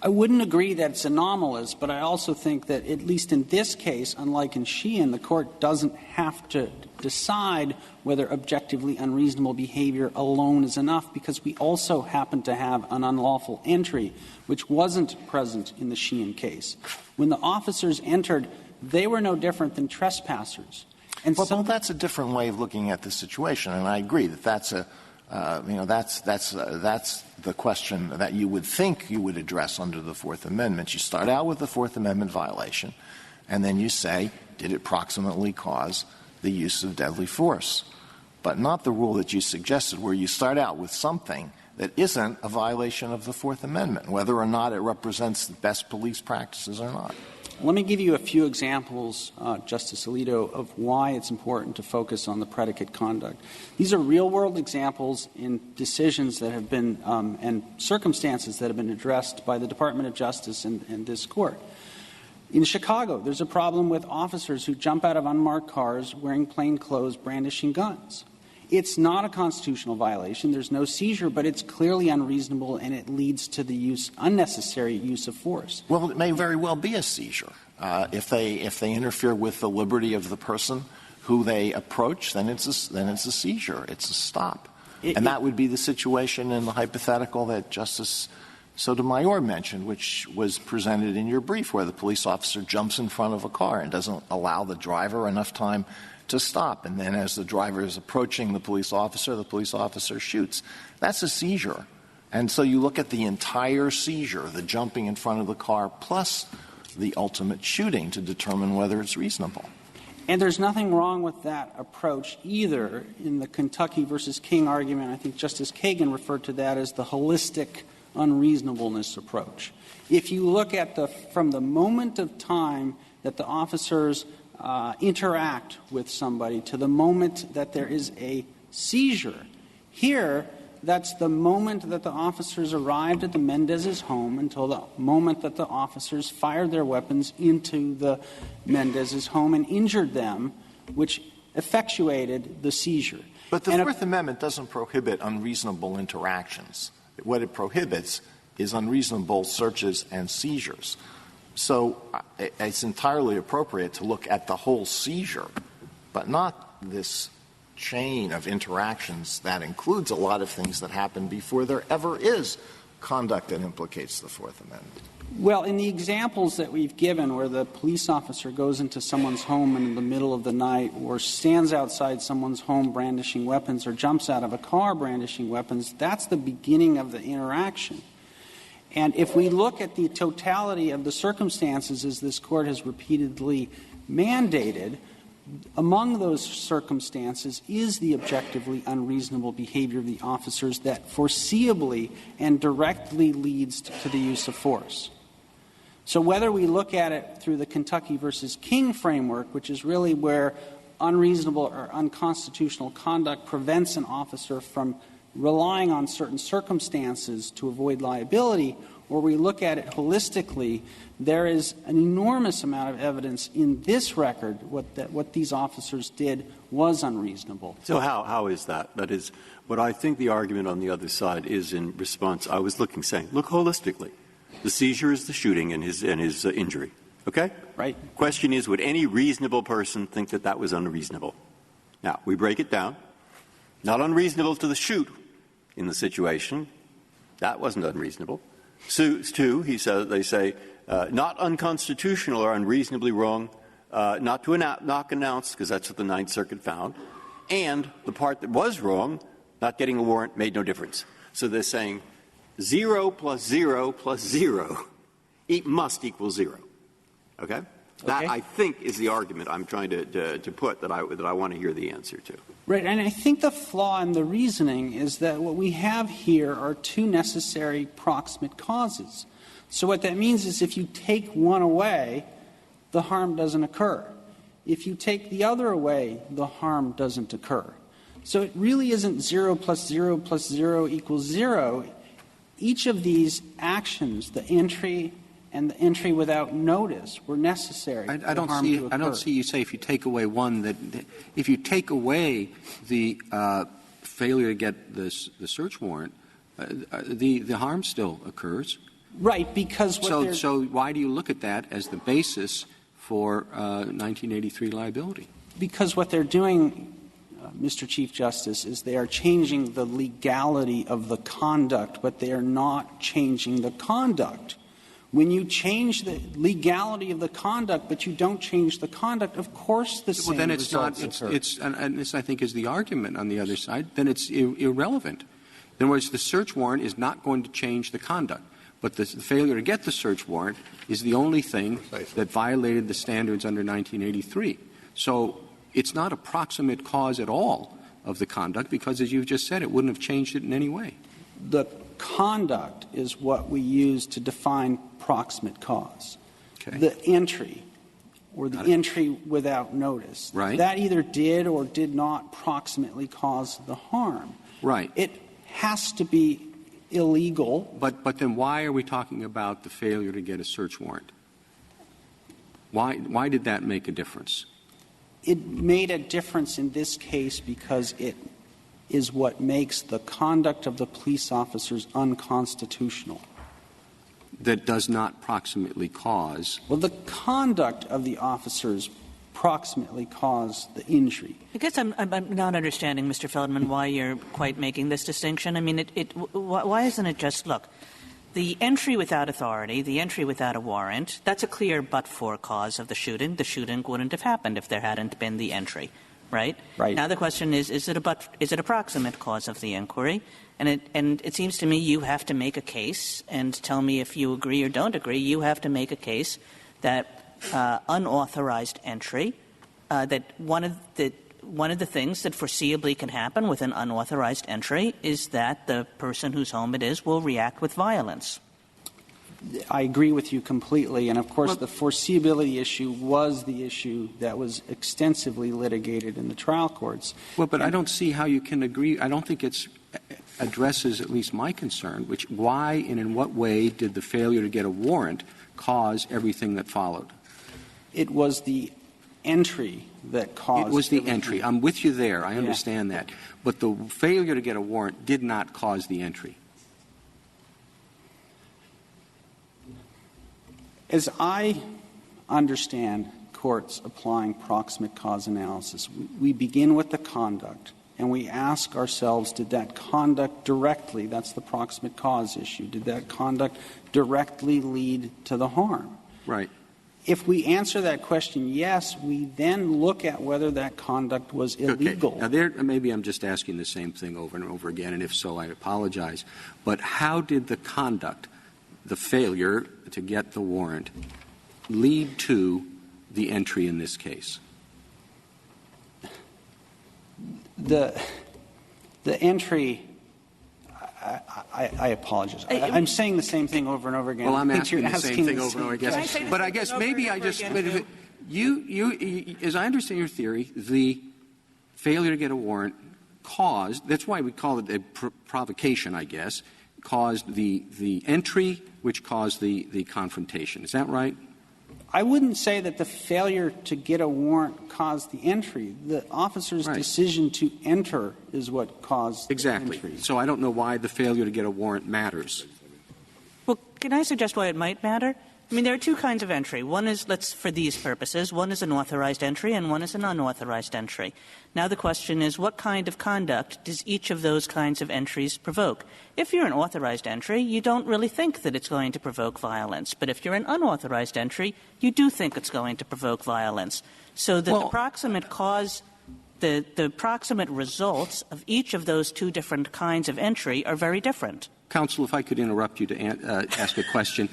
[SPEAKER 11] I wouldn't agree that it's anomalous, but I also think that, at least in this case, unlike in Sheehan, the Court doesn't have to decide whether objectively unreasonable behavior alone is enough, because we also happen to have an unlawful entry, which wasn't present in the Sheehan case. When the officers entered, they were no different than trespassers. And
[SPEAKER 10] well, that's a different way of looking at the situation, and I agree that that's the question that you would think you would address under the Fourth Amendment. You start out with the Fourth Amendment violation, and then you say, did it proximately cause the use of deadly force? But not the rule that you suggested, where you start out with something that isn't a violation of the Fourth Amendment, whether or not it represents the best police practices or not.
[SPEAKER 11] Let me give you a few examples, Justice Alito, of why it's important to focus on the predicate conduct. These are real-world examples in decisions that have been and circumstances that have been addressed by the Department of Justice and this Court. In Chicago, there's a problem with officers who jump out of unmarked cars wearing plain clothes, brandishing guns. It's not a constitutional violation. There's no seizure, but it's clearly unreasonable, and it leads to the unnecessary use of force.
[SPEAKER 10] Well, it may very well be a seizure. If they interfere with the liberty of the person who they approach, then it's a seizure. It's a stop. And that would be the situation in the hypothetical that Justice Sotomayor mentioned, which was presented in your brief, where the police officer jumps in front of a car and doesn't allow the driver enough time to stop. And then as the driver is approaching the police officer shoots. That's a seizure. And so you look at the entire seizure, the jumping in front of the car, plus the ultimate shooting to determine whether it's reasonable.
[SPEAKER 11] And there's nothing wrong with that approach either. In the Kentucky versus King argument, I think Justice Kagan referred to that as the holistic unreasonableness approach. If you look at from the moment of time that the officers interact with somebody to the moment that there is a seizure, here that's the moment that the officers arrived at the Mendez's home until the moment that the officers fired their weapons into the Mendez's home and injured them, which effectuated the seizure.
[SPEAKER 10] But the Fourth Amendment doesn't prohibit unreasonable interactions. What it prohibits is unreasonable searches and seizures. So it's entirely appropriate to look at the whole seizure, but not this chain of interactions that includes a lot of things that happen before there ever is conduct that implicates the Fourth Amendment.
[SPEAKER 11] Well, in the examples that we've given where the police officer goes into someone's home in the middle of the night or stands outside someone's home brandishing weapons or jumps out of a car brandishing weapons, that's the beginning of the interaction. And if we look at the totality of the circumstances, as this Court has repeatedly mandated, among those circumstances is the objectively unreasonable behavior of the officers that foreseeably and directly leads to the use of force. So whether we look at it through the Kentucky versus King framework, which is really where unreasonable or unconstitutional conduct prevents an officer from relying on certain circumstances to avoid liability, or we look at it holistically, there is an enormous amount of evidence in this record that what these officers did was unreasonable.
[SPEAKER 8] So how is that? That is, what I think the argument on the other side is in response, I was saying, look holistically. The seizure is the shooting and his injury. Okay?
[SPEAKER 11] Right.
[SPEAKER 8] Question is, would any reasonable person think that that was unreasonable? Now, we break it down. Not unreasonable to the shoot in the situation. That wasn't unreasonable. Two, they say, not unconstitutional or unreasonably wrong, not to knock announce, because that's what the Ninth Circuit found, and the part that was wrong, not getting a warrant, made no difference. So they're saying 0 plus 0 plus 0 must equal 0. Okay? That, I think, is the argument I'm trying to put that I want to hear the answer to.
[SPEAKER 11] Right, and I think the flaw in the reasoning is that what we have here are two necessary proximate causes. So what that means is if you take one away, the harm doesn't occur. If you take the other away, the harm doesn't occur. So it really isn't 0 plus 0 plus 0 equals 0. Each of these actions, the entry and the entry without notice, were necessary for the harm to occur.
[SPEAKER 2] I don't see you say if you take away one that if you take away the failure to get the search warrant, the harm still occurs.
[SPEAKER 11] Right, because
[SPEAKER 2] so why do you look at that as the basis for 1983 liability?
[SPEAKER 11] Because what they're doing, Mr. Chief Justice, is they are changing the legality of the conduct, but they are not changing the conduct. When you change the legality of the conduct, but you don't change the conduct, of course the same
[SPEAKER 2] then it's
[SPEAKER 11] results
[SPEAKER 2] not.
[SPEAKER 11] occur.
[SPEAKER 2] And this, I think, is the argument on the other side. Then it's irrelevant. In other words, the search warrant is not going to change the conduct. But the failure to get the search warrant is the only thing that violated the standards under 1983. So it's not a proximate cause at all of the conduct because, as you've just said, it wouldn't have changed it in any way.
[SPEAKER 11] The conduct is what we use to define proximate cause.
[SPEAKER 2] Okay.
[SPEAKER 11] The entry or the entry without notice.
[SPEAKER 2] Right.
[SPEAKER 11] That either did or did not proximately cause the harm.
[SPEAKER 2] Right.
[SPEAKER 11] It has to be illegal.
[SPEAKER 2] But then why are we talking about the failure to get a search warrant? Why did that make a difference?
[SPEAKER 11] It made a difference in this case because it is what makes the conduct of the police officers unconstitutional.
[SPEAKER 2] That does not proximately cause.
[SPEAKER 11] Well, the conduct of the officers proximately caused the injury.
[SPEAKER 5] I guess I'm not understanding, Mr. Feldman, why you're quite making this distinction. I mean, why isn't it just, look, the entry without authority, the entry without a warrant, that's a clear but-for cause of the shooting. The shooting wouldn't have happened if there hadn't been the entry, right?
[SPEAKER 11] Right.
[SPEAKER 5] Now the question is it a proximate cause of the inquiry? And it seems to me you have to make a case, and tell me if you agree or don't agree, you have to make a case that unauthorized entry, that one of the things that foreseeably can happen with an unauthorized entry is that the person whose home it is will react with violence.
[SPEAKER 11] I agree with you completely. And, of course, the foreseeability issue was the issue that was extensively litigated in the trial courts.
[SPEAKER 2] Well, but I don't see how you can agree. I don't think it addresses at least my concern, which why and in what way did the failure to get a warrant cause everything that followed?
[SPEAKER 11] It was the entry that caused.
[SPEAKER 2] It was the entry. I'm with you there. I understand that. But the failure to get a warrant did not cause the entry.
[SPEAKER 11] As I understand courts applying proximate cause analysis, we begin with the conduct, and we ask ourselves, did that conduct directly, that's the proximate cause issue, did that conduct directly lead to the harm?
[SPEAKER 2] Right.
[SPEAKER 11] If we answer that question yes, we then look at whether that conduct was illegal.
[SPEAKER 2] Okay. Now, maybe I'm just asking the same thing over and over again, and if so, I apologize. But how did the conduct, the failure to get the warrant, lead to the entry in this case?
[SPEAKER 11] The entry, I apologize. I'm saying the same thing over and over again.
[SPEAKER 2] Well, I'm asking the same thing over and over again. But I guess maybe I just you as I understand your theory, the failure to get a warrant caused, that's why we call it a provocation, I guess, caused the entry, which caused the confrontation. Is that right?
[SPEAKER 11] I wouldn't say that the failure to get a warrant caused the entry. The officer's decision to enter is what caused the entry.
[SPEAKER 2] So I don't know why the failure to get a warrant matters.
[SPEAKER 5] Well, can I suggest why it might matter? I mean, there are two kinds of entry. One is, for these purposes, one is an authorized entry and one is an unauthorized entry. Now the question is, what kind of conduct does each of those kinds of entries provoke? If you're an authorized entry, you don't really think that it's going to provoke violence. But if you're an unauthorized entry, you do think it's going to provoke violence. So that the proximate cause, the proximate results of each of those two different kinds of entry are very different.
[SPEAKER 2] Counsel, if I could interrupt you to ask a question.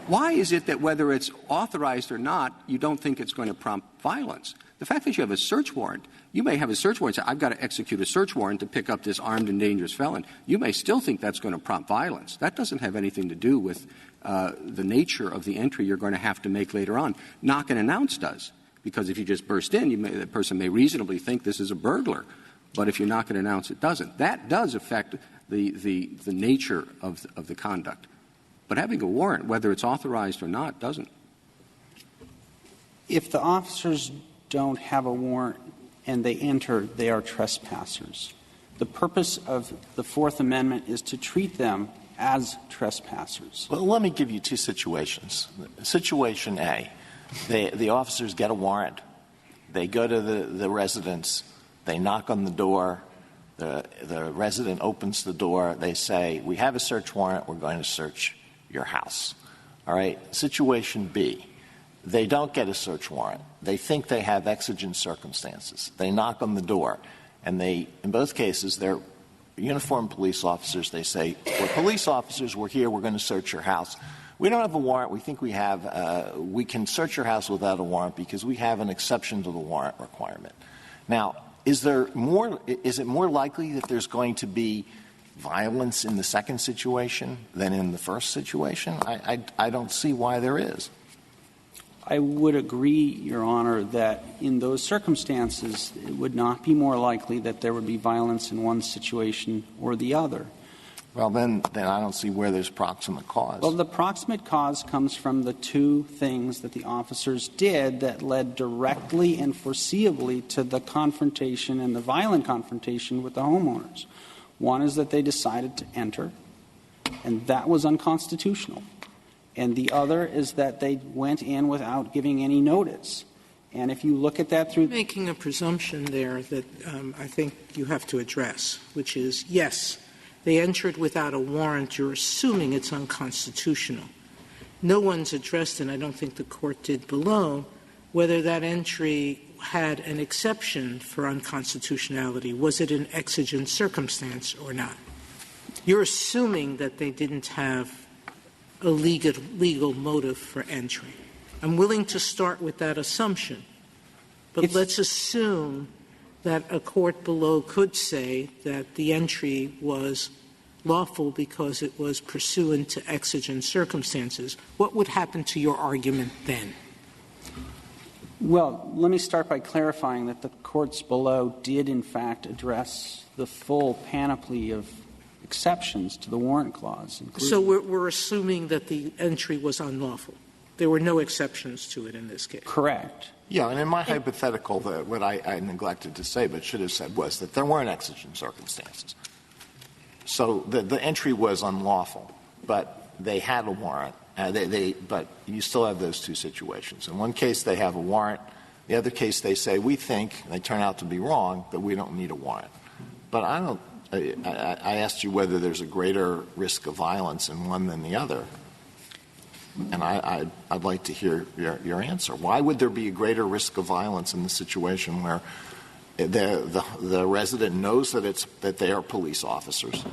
[SPEAKER 2] Why is it that whether it's authorized or not, you don't think it's going to prompt violence? The fact that you have a search warrant, you may have a search warrant and say, I've got to execute a search warrant to pick up this armed and dangerous felon. You may still think that's going to prompt violence. That doesn't have anything to do with the nature of the entry you're going to have to make later on. Knock and announce does, because if you just burst in, the person may reasonably think this is a burglar. But if you knock and announce, it doesn't. That does affect the nature of the conduct. But having a warrant, whether it's authorized or not, doesn't.
[SPEAKER 11] If the officers don't have a warrant and they enter, they are trespassers. The purpose of the Fourth Amendment is to treat them as trespassers.
[SPEAKER 10] Well, let me give you two situations. Situation A, the officers get a warrant. They go to the residence. They knock on the door. The resident opens the door. They say, we have a search warrant. We're going to search your house. All right? Situation B, they don't get a search warrant. They think they have exigent circumstances. They knock on the door, and in both cases, they're uniformed police officers. They say, we're police officers. We're here. We're going to search your house. We don't have a warrant. We think we can search your house without a warrant because we have an exception to the warrant requirement. Now, is it more likely that there's going to be violence in the second situation than in the first situation? I don't see why there is.
[SPEAKER 11] I would agree, Your Honor, that in those circumstances, it would not be more likely that there would be violence in one situation or the other.
[SPEAKER 10] Well, then I don't see where there's proximate cause.
[SPEAKER 11] Well, the proximate cause comes from the two things that the officers did that led directly and foreseeably to the confrontation and the violent confrontation with the homeowners. One is that they decided to enter, and that was unconstitutional. and the other is that they went in without giving any notice. And if you look at that through...
[SPEAKER 4] You're making a presumption there that I think you have to address, which is, yes, they entered without a warrant. You're assuming it's unconstitutional. No one's addressed, and I don't think the court did below, whether that entry had an exception for unconstitutionality. Was it an exigent circumstance or not? You're assuming that they didn't have a legal motive for entry. I'm willing to start with that assumption, but let's assume that a court below could say that the entry was lawful because it was pursuant to exigent circumstances. What would happen to your argument then?
[SPEAKER 11] Well, let me start by clarifying that the courts below did, in fact, address the full panoply of exceptions to the warrant clause.
[SPEAKER 4] So we're assuming that the entry was unlawful. There were no exceptions to it in this case.
[SPEAKER 11] Correct.
[SPEAKER 10] Yeah, and in my hypothetical, what I neglected to say but should have said was that there weren't exigent circumstances. So the entry was unlawful, but they had a warrant. But you still have those two situations. In one case, they have a warrant. The other case, they say, we think, and they turn out to be wrong, that we don't need a warrant. But I asked you whether there's a greater risk of violence in one than the other. And I'd like to hear your answer. Why would there be a greater risk of violence in the situation where the resident knows that they are police officers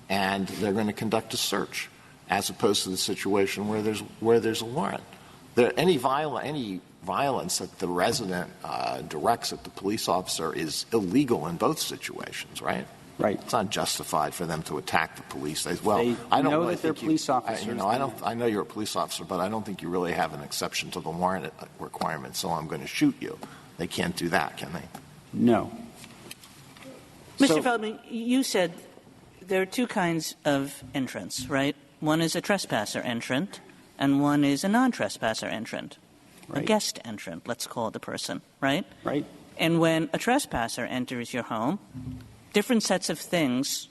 [SPEAKER 10] and they're going to conduct a search, as opposed to the situation where there's a warrant? Any violence that the resident directs at the police officer is illegal in both situations, right?
[SPEAKER 11] Right.
[SPEAKER 10] It's not justified for them to attack the police.
[SPEAKER 11] They know that they're police officers.
[SPEAKER 10] I know you're a police officer, but I don't think you really have an exception to the warrant requirement, so I'm going to shoot you. They can't do that, can they?
[SPEAKER 11] No.
[SPEAKER 5] Mr. Feldman, you said there are two kinds of entrance, right? One is a trespasser entrant, and one is a non-trespasser entrant. Right. A guest entrant, let's call the person, right?
[SPEAKER 11] Right.
[SPEAKER 5] And when a trespasser enters your home, different sets of things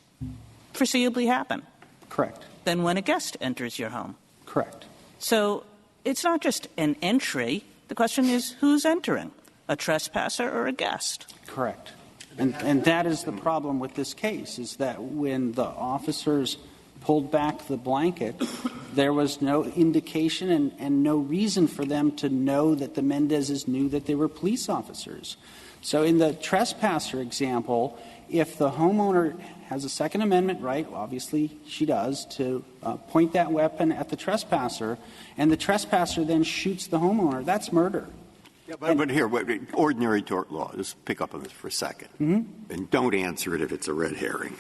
[SPEAKER 5] foreseeably happen.
[SPEAKER 11] Correct.
[SPEAKER 5] Than when a guest enters your home.
[SPEAKER 11] Correct.
[SPEAKER 5] So it's not just an entry. The question is, who's entering? A trespasser or a guest?
[SPEAKER 11] Correct. And that is the problem with this case, is that when the officers pulled back the blanket, there was no indication and no reason for them to know that the Mendezes knew that they were police officers. So in the trespasser example, if the homeowner has a Second Amendment right, obviously she does, to point that weapon at the trespasser, and the trespasser then shoots the homeowner, that's murder.
[SPEAKER 8] Yeah, but here, ordinary tort law, just pick up on this for a second, and don't answer it if it's a red herring.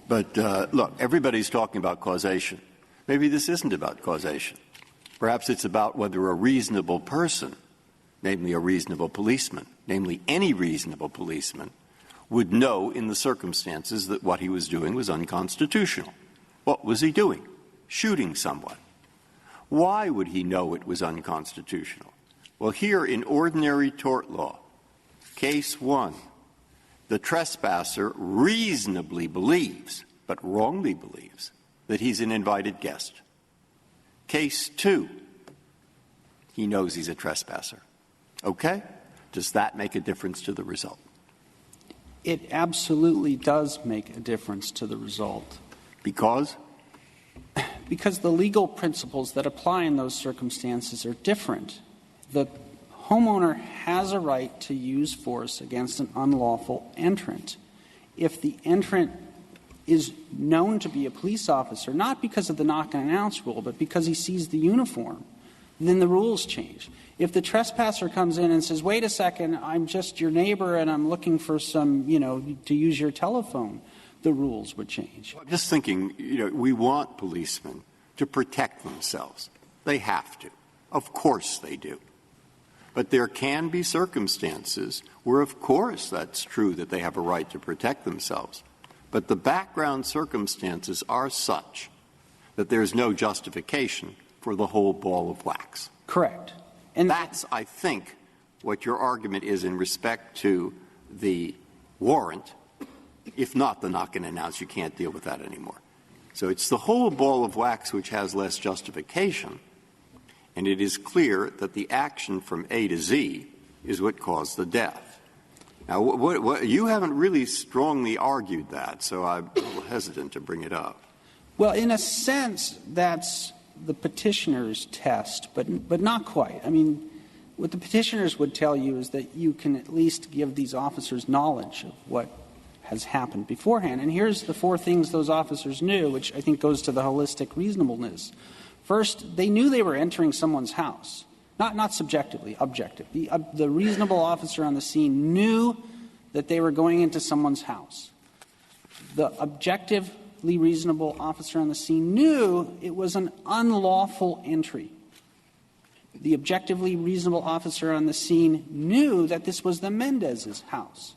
[SPEAKER 8] But look, everybody's talking about causation. Maybe this isn't about causation. Perhaps it's about whether a reasonable person, namely a reasonable policeman, namely any reasonable policeman, would know in the circumstances that what he was doing was unconstitutional. What was he doing? Shooting someone. Why would he know it was unconstitutional? Well, here in ordinary tort law, case 1, the trespasser reasonably believes, but wrongly believes, that he's an invited guest. Case 2, he knows he's a trespasser. Okay? Does that make a difference to the result?
[SPEAKER 11] It absolutely does make a difference to the result.
[SPEAKER 8] Because?
[SPEAKER 11] Because the legal principles that apply in those circumstances are different. The homeowner has a right to use force against an unlawful entrant. If the entrant is known to be a police officer, not because of the knock-and-announce rule, but because he sees the uniform, then the rules change. If the trespasser comes in and says, wait a second, I'm just your neighbor and I'm looking for some, to use your telephone, the rules would change.
[SPEAKER 8] I'm just thinking, we want policemen to protect themselves. They have to. Of course they do. But there can be circumstances where, of course, that's true that they have a right to protect themselves. But the background circumstances are such that there's no justification for the whole ball of wax.
[SPEAKER 11] Correct.
[SPEAKER 8] And that's, I think, what your argument is in respect to the warrant. If not the knock-and-announce, you can't deal with that anymore. So it's the whole ball of wax which has less justification and it is clear that the action from A to Z is what caused the death. Now, what you haven't really strongly argued that, so I'm a little hesitant to bring it up.
[SPEAKER 11] Well, in a sense, that's the petitioner's test, but not quite. I mean, what the petitioners would tell you is that you can at least give these officers knowledge of what has happened beforehand. And here's the 4 things those officers knew, which I think goes to the holistic reasonableness. First, they knew they were entering someone's house. Not subjectively, objectively. The reasonable officer on the scene knew that they were going into someone's house. The objectively reasonable officer on the scene knew it was an unlawful entry. The objectively reasonable officer on the scene knew that this was the Mendez's house.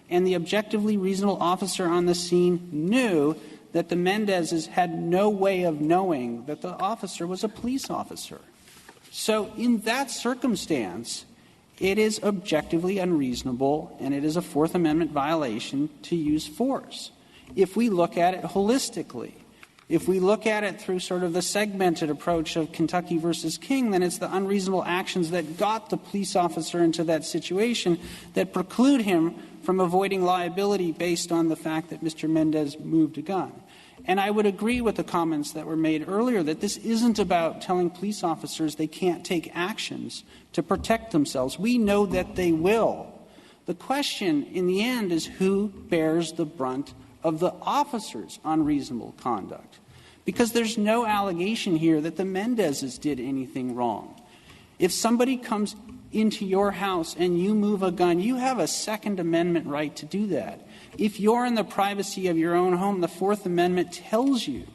[SPEAKER 11] And the objectively reasonable officer on the scene knew that the Mendez's had no way of knowing that the officer was a police officer. So in that circumstance, it is objectively unreasonable and it is a Fourth Amendment violation to use force. If we look at it holistically, if we look at it through sort of the segmented approach of Kentucky versus King, then it's the unreasonable actions that got the police officer into that situation that preclude him from avoiding liability based on the fact that Mr. Mendez moved a gun. And I would agree with the comments that were made earlier that this isn't about telling police officers they can't take actions to protect themselves. We know that they will. The question in the end is who bears the brunt of the officer's unreasonable conduct. Because there's no allegation here that the Mendezes did anything wrong. If somebody comes into your house and you move a gun, you have a Second Amendment right to do that. If you're in the privacy of your own home, the Fourth Amendment tells you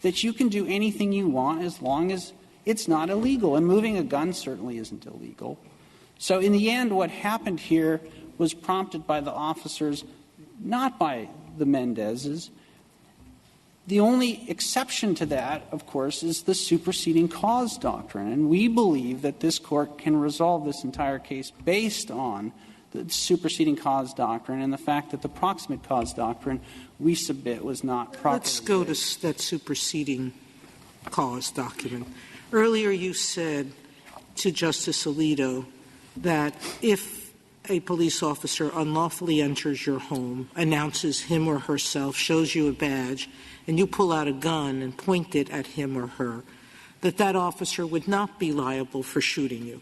[SPEAKER 11] that you can do anything you want as long as it's not illegal. And moving a gun certainly isn't illegal. So in the end, what happened here was prompted by the officers, not by the Mendezes. The only exception to that, of course, is the superseding cause doctrine. And we believe that this Court can resolve this entire case based on the superseding cause doctrine and the fact that the proximate cause doctrine we submit was not properly.
[SPEAKER 4] Let's go to that superseding cause document. Earlier you said to Justice Alito that if a police officer unlawfully enters your home, announces him or herself, shows you a badge, and you pull out a gun and point it at him or her, that officer would not be liable for shooting you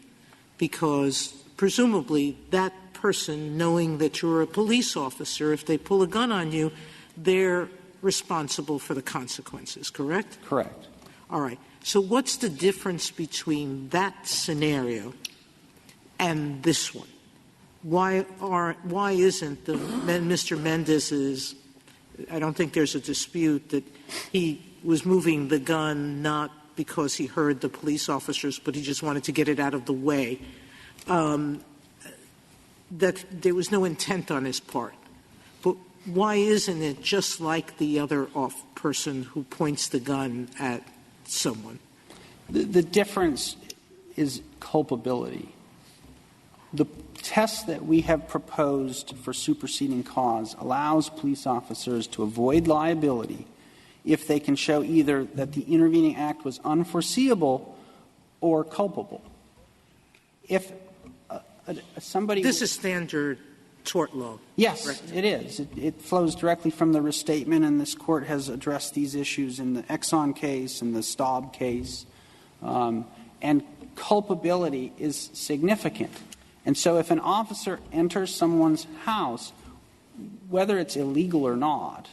[SPEAKER 4] because presumably that person, knowing that you're a police officer, if they pull a gun on you, they're responsible for the consequences, correct?
[SPEAKER 11] Correct.
[SPEAKER 4] All right. So what's the difference between that scenario and this one? Why isn't Mr. Mendez's, I don't think there's a dispute that he was moving the gun not because he heard the police officers, but he just wanted to get it out of the way, that there was no intent on his part. But why isn't it just like the other person who points the gun at someone?
[SPEAKER 11] The difference is culpability. The test that we have proposed for superseding cause allows police officers to avoid liability if they can show either that the intervening act was unforeseeable or culpable. If somebody...
[SPEAKER 4] This is standard tort law.
[SPEAKER 11] Yes,
[SPEAKER 4] correct?
[SPEAKER 11] It is. It flows directly from the restatement, and this Court has addressed these issues in the Exxon case and the Staub case. And culpability is significant. And so if an officer enters someone's house, whether it's illegal or not,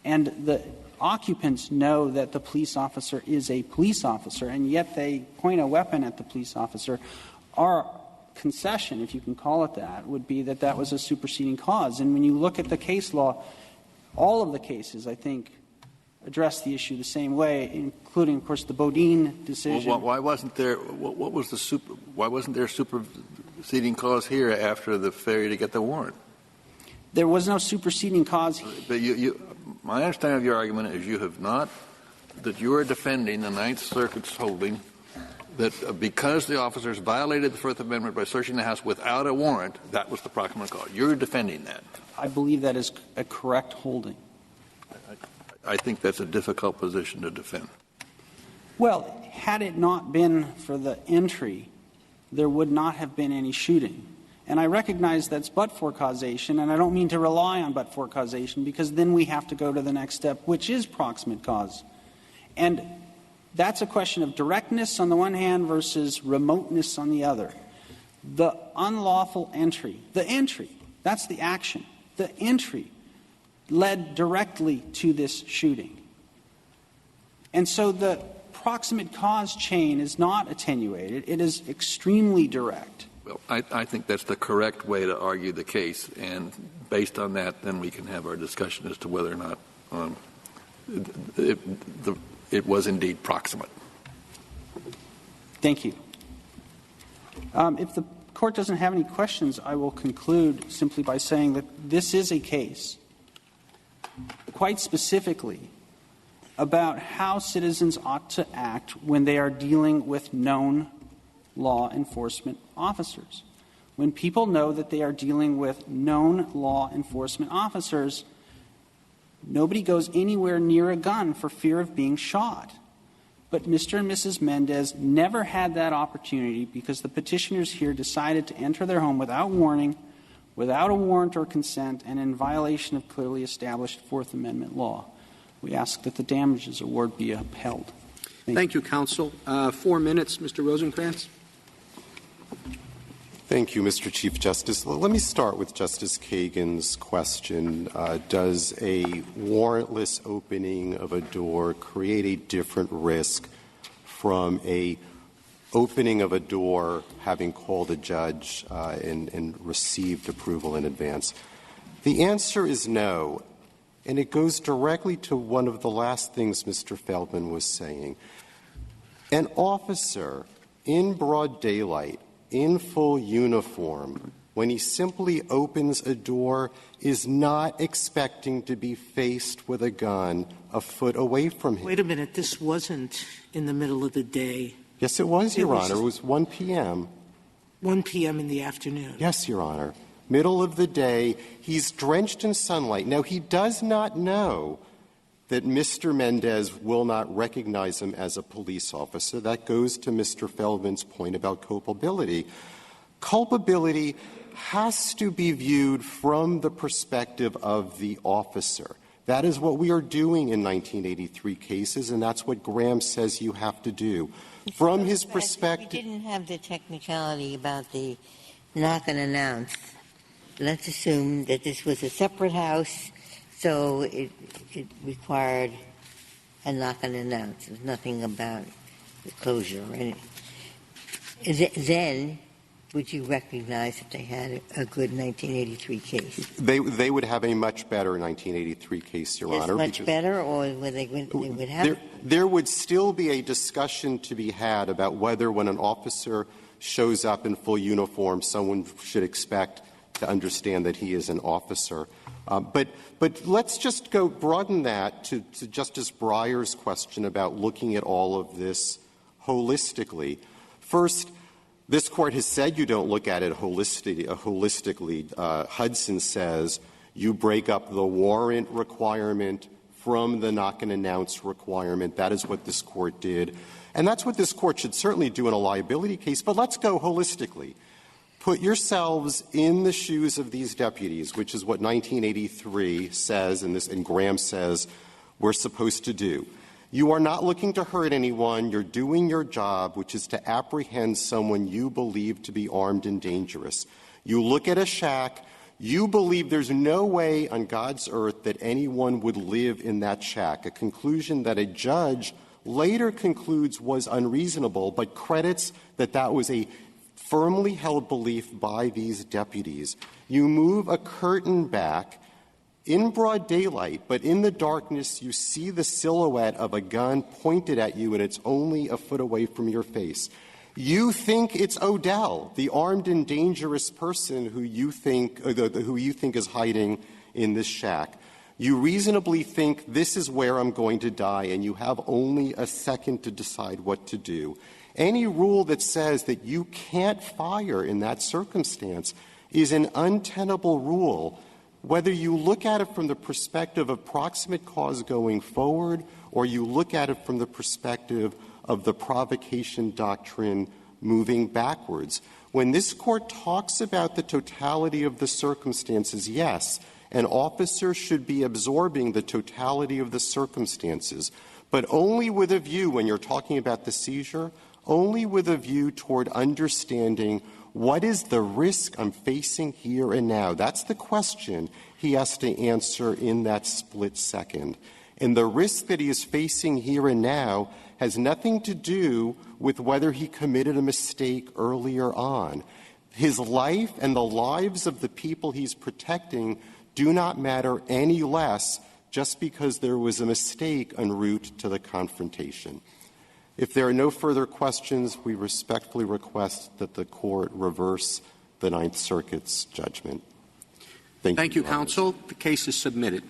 [SPEAKER 11] and the occupants know that the police officer is a police officer, and yet they point a weapon at the police officer, our concession, if you can call it that, would be that that was a superseding cause. And when you look at the case law, all of the cases, I think, address the issue the same way, including, of course, the Bodine decision.
[SPEAKER 6] Well, why wasn't there? What was the why wasn't there superseding cause here after the failure to get the warrant?
[SPEAKER 11] There was no superseding cause.
[SPEAKER 6] But my understanding of your argument is you have not, that you are defending the Ninth Circuit's holding that because the officers violated the Fourth Amendment by searching the house without a warrant, that was the proximate cause. You're defending that.
[SPEAKER 11] I believe that is a correct holding.
[SPEAKER 6] I think that's a difficult position to defend.
[SPEAKER 11] Well, had it not been for the entry, there would not have been any shooting. And I recognize that's but-for causation, and I don't mean to rely on but-for causation, because then we have to go to the next step, which is proximate cause. And that's a question of directness on the one hand versus remoteness on the other. The unlawful entry, that's the action. The entry led directly to this shooting. And so the proximate cause chain is not attenuated. It is extremely direct.
[SPEAKER 6] Well, I think that's the correct way to argue the case, and based on that, then we can have our discussion as to whether or not it was indeed proximate.
[SPEAKER 11] Thank you. If the Court doesn't have any questions, I will conclude simply by saying that this is a case, quite specifically, about how citizens ought to act when they are dealing with known law enforcement officers. When people know that they are dealing with known law enforcement officers, nobody goes anywhere near a gun for fear of being shot. But Mr. and Mrs. Mendez never had that opportunity because the petitioners here decided to enter their home without warning, without a warrant or consent, and in violation of clearly established Fourth Amendment law. We ask that the damages award be upheld.
[SPEAKER 2] Thank you, counsel. 4 minutes, Mr. Rosenkranz.
[SPEAKER 3] Thank you, Mr. Chief Justice. Let me start with Justice Kagan's question. Does a warrantless opening of a door create a different risk from a opening of a door having called a judge and received approval in advance? The answer is no, and it goes directly to one of the last things Mr. Feldman was saying. An officer in broad daylight, in full uniform, when he simply opens a door, is not expecting to be faced with a gun a foot away from him.
[SPEAKER 4] Wait a minute. This wasn't in the middle of the day.
[SPEAKER 3] Yes, it was, Your Honor. It was 1 p.m.
[SPEAKER 4] 1 p.m. in the afternoon.
[SPEAKER 3] Yes, Your Honor. Middle of the day. He's drenched in sunlight. Now, he does not know that Mr. Mendez will not recognize him as a police officer. That goes to Mr. Feldman's point about culpability. Culpability has to be viewed from the perspective of the officer. That is what we are doing in 1983 cases, and that's what Graham says you have to do. From his perspective—
[SPEAKER 7] We didn't have the technicality about the knock and announce. Let's assume that this was a separate house, so it required a knock and announce. There's nothing about the closure. Right? Then, would you recognize if they had a good 1983 case?
[SPEAKER 3] They would have a much better 1983 case, Your Honor.
[SPEAKER 7] Much better, or would they would have?
[SPEAKER 3] There would still be a discussion to be had about whether when an officer shows up in full uniform, someone should expect to understand that he is an officer. But let's just broaden that to Justice Breyer's question about looking at all of this holistically. First, this Court has said you don't look at it holistically. Hudson says you break up the warrant requirement from the knock and announce requirement. That is what this Court did. And that's what this Court should certainly do in a liability case. But let's go holistically. Put yourselves in the shoes of these deputies, which is what 1983 says and Graham says we're supposed to do. You are not looking to hurt anyone. You're doing your job, which is to apprehend someone you believe to be armed and dangerous. You look at a shack. You believe there's no way on God's earth that anyone would live in that shack, a conclusion that a judge later concludes was unreasonable, but credits that was a firmly held belief by these deputies. You move a curtain back in broad daylight, but in the darkness you see the silhouette of a gun pointed at you and it's only a foot away from your face. You think it's Odell, the armed and dangerous person who you think is hiding in this shack. You reasonably think this is where I'm going to die, and you have only a second to decide what to do. Any rule that says that you can't fire in that circumstance is an untenable rule, whether you look at it from the perspective of proximate cause going forward or you look at it from the perspective of the provocation doctrine moving backwards. When this Court talks about the totality of the circumstances, yes, an officer should be absorbing the totality of the circumstances, but only with a view, when you're talking about the seizure, only with a view toward understanding what is the risk I'm facing here and now. That's the question he has to answer in that split second. And the risk that he is facing here and now has nothing to do with whether he committed a mistake earlier on. His life and the lives of the people he's protecting do not matter any less just because there was a mistake en route to the confrontation. If there are no further questions, we respectfully request that the Court reverse the Ninth Circuit's judgment.
[SPEAKER 2] Thank you, counsel. The case is submitted.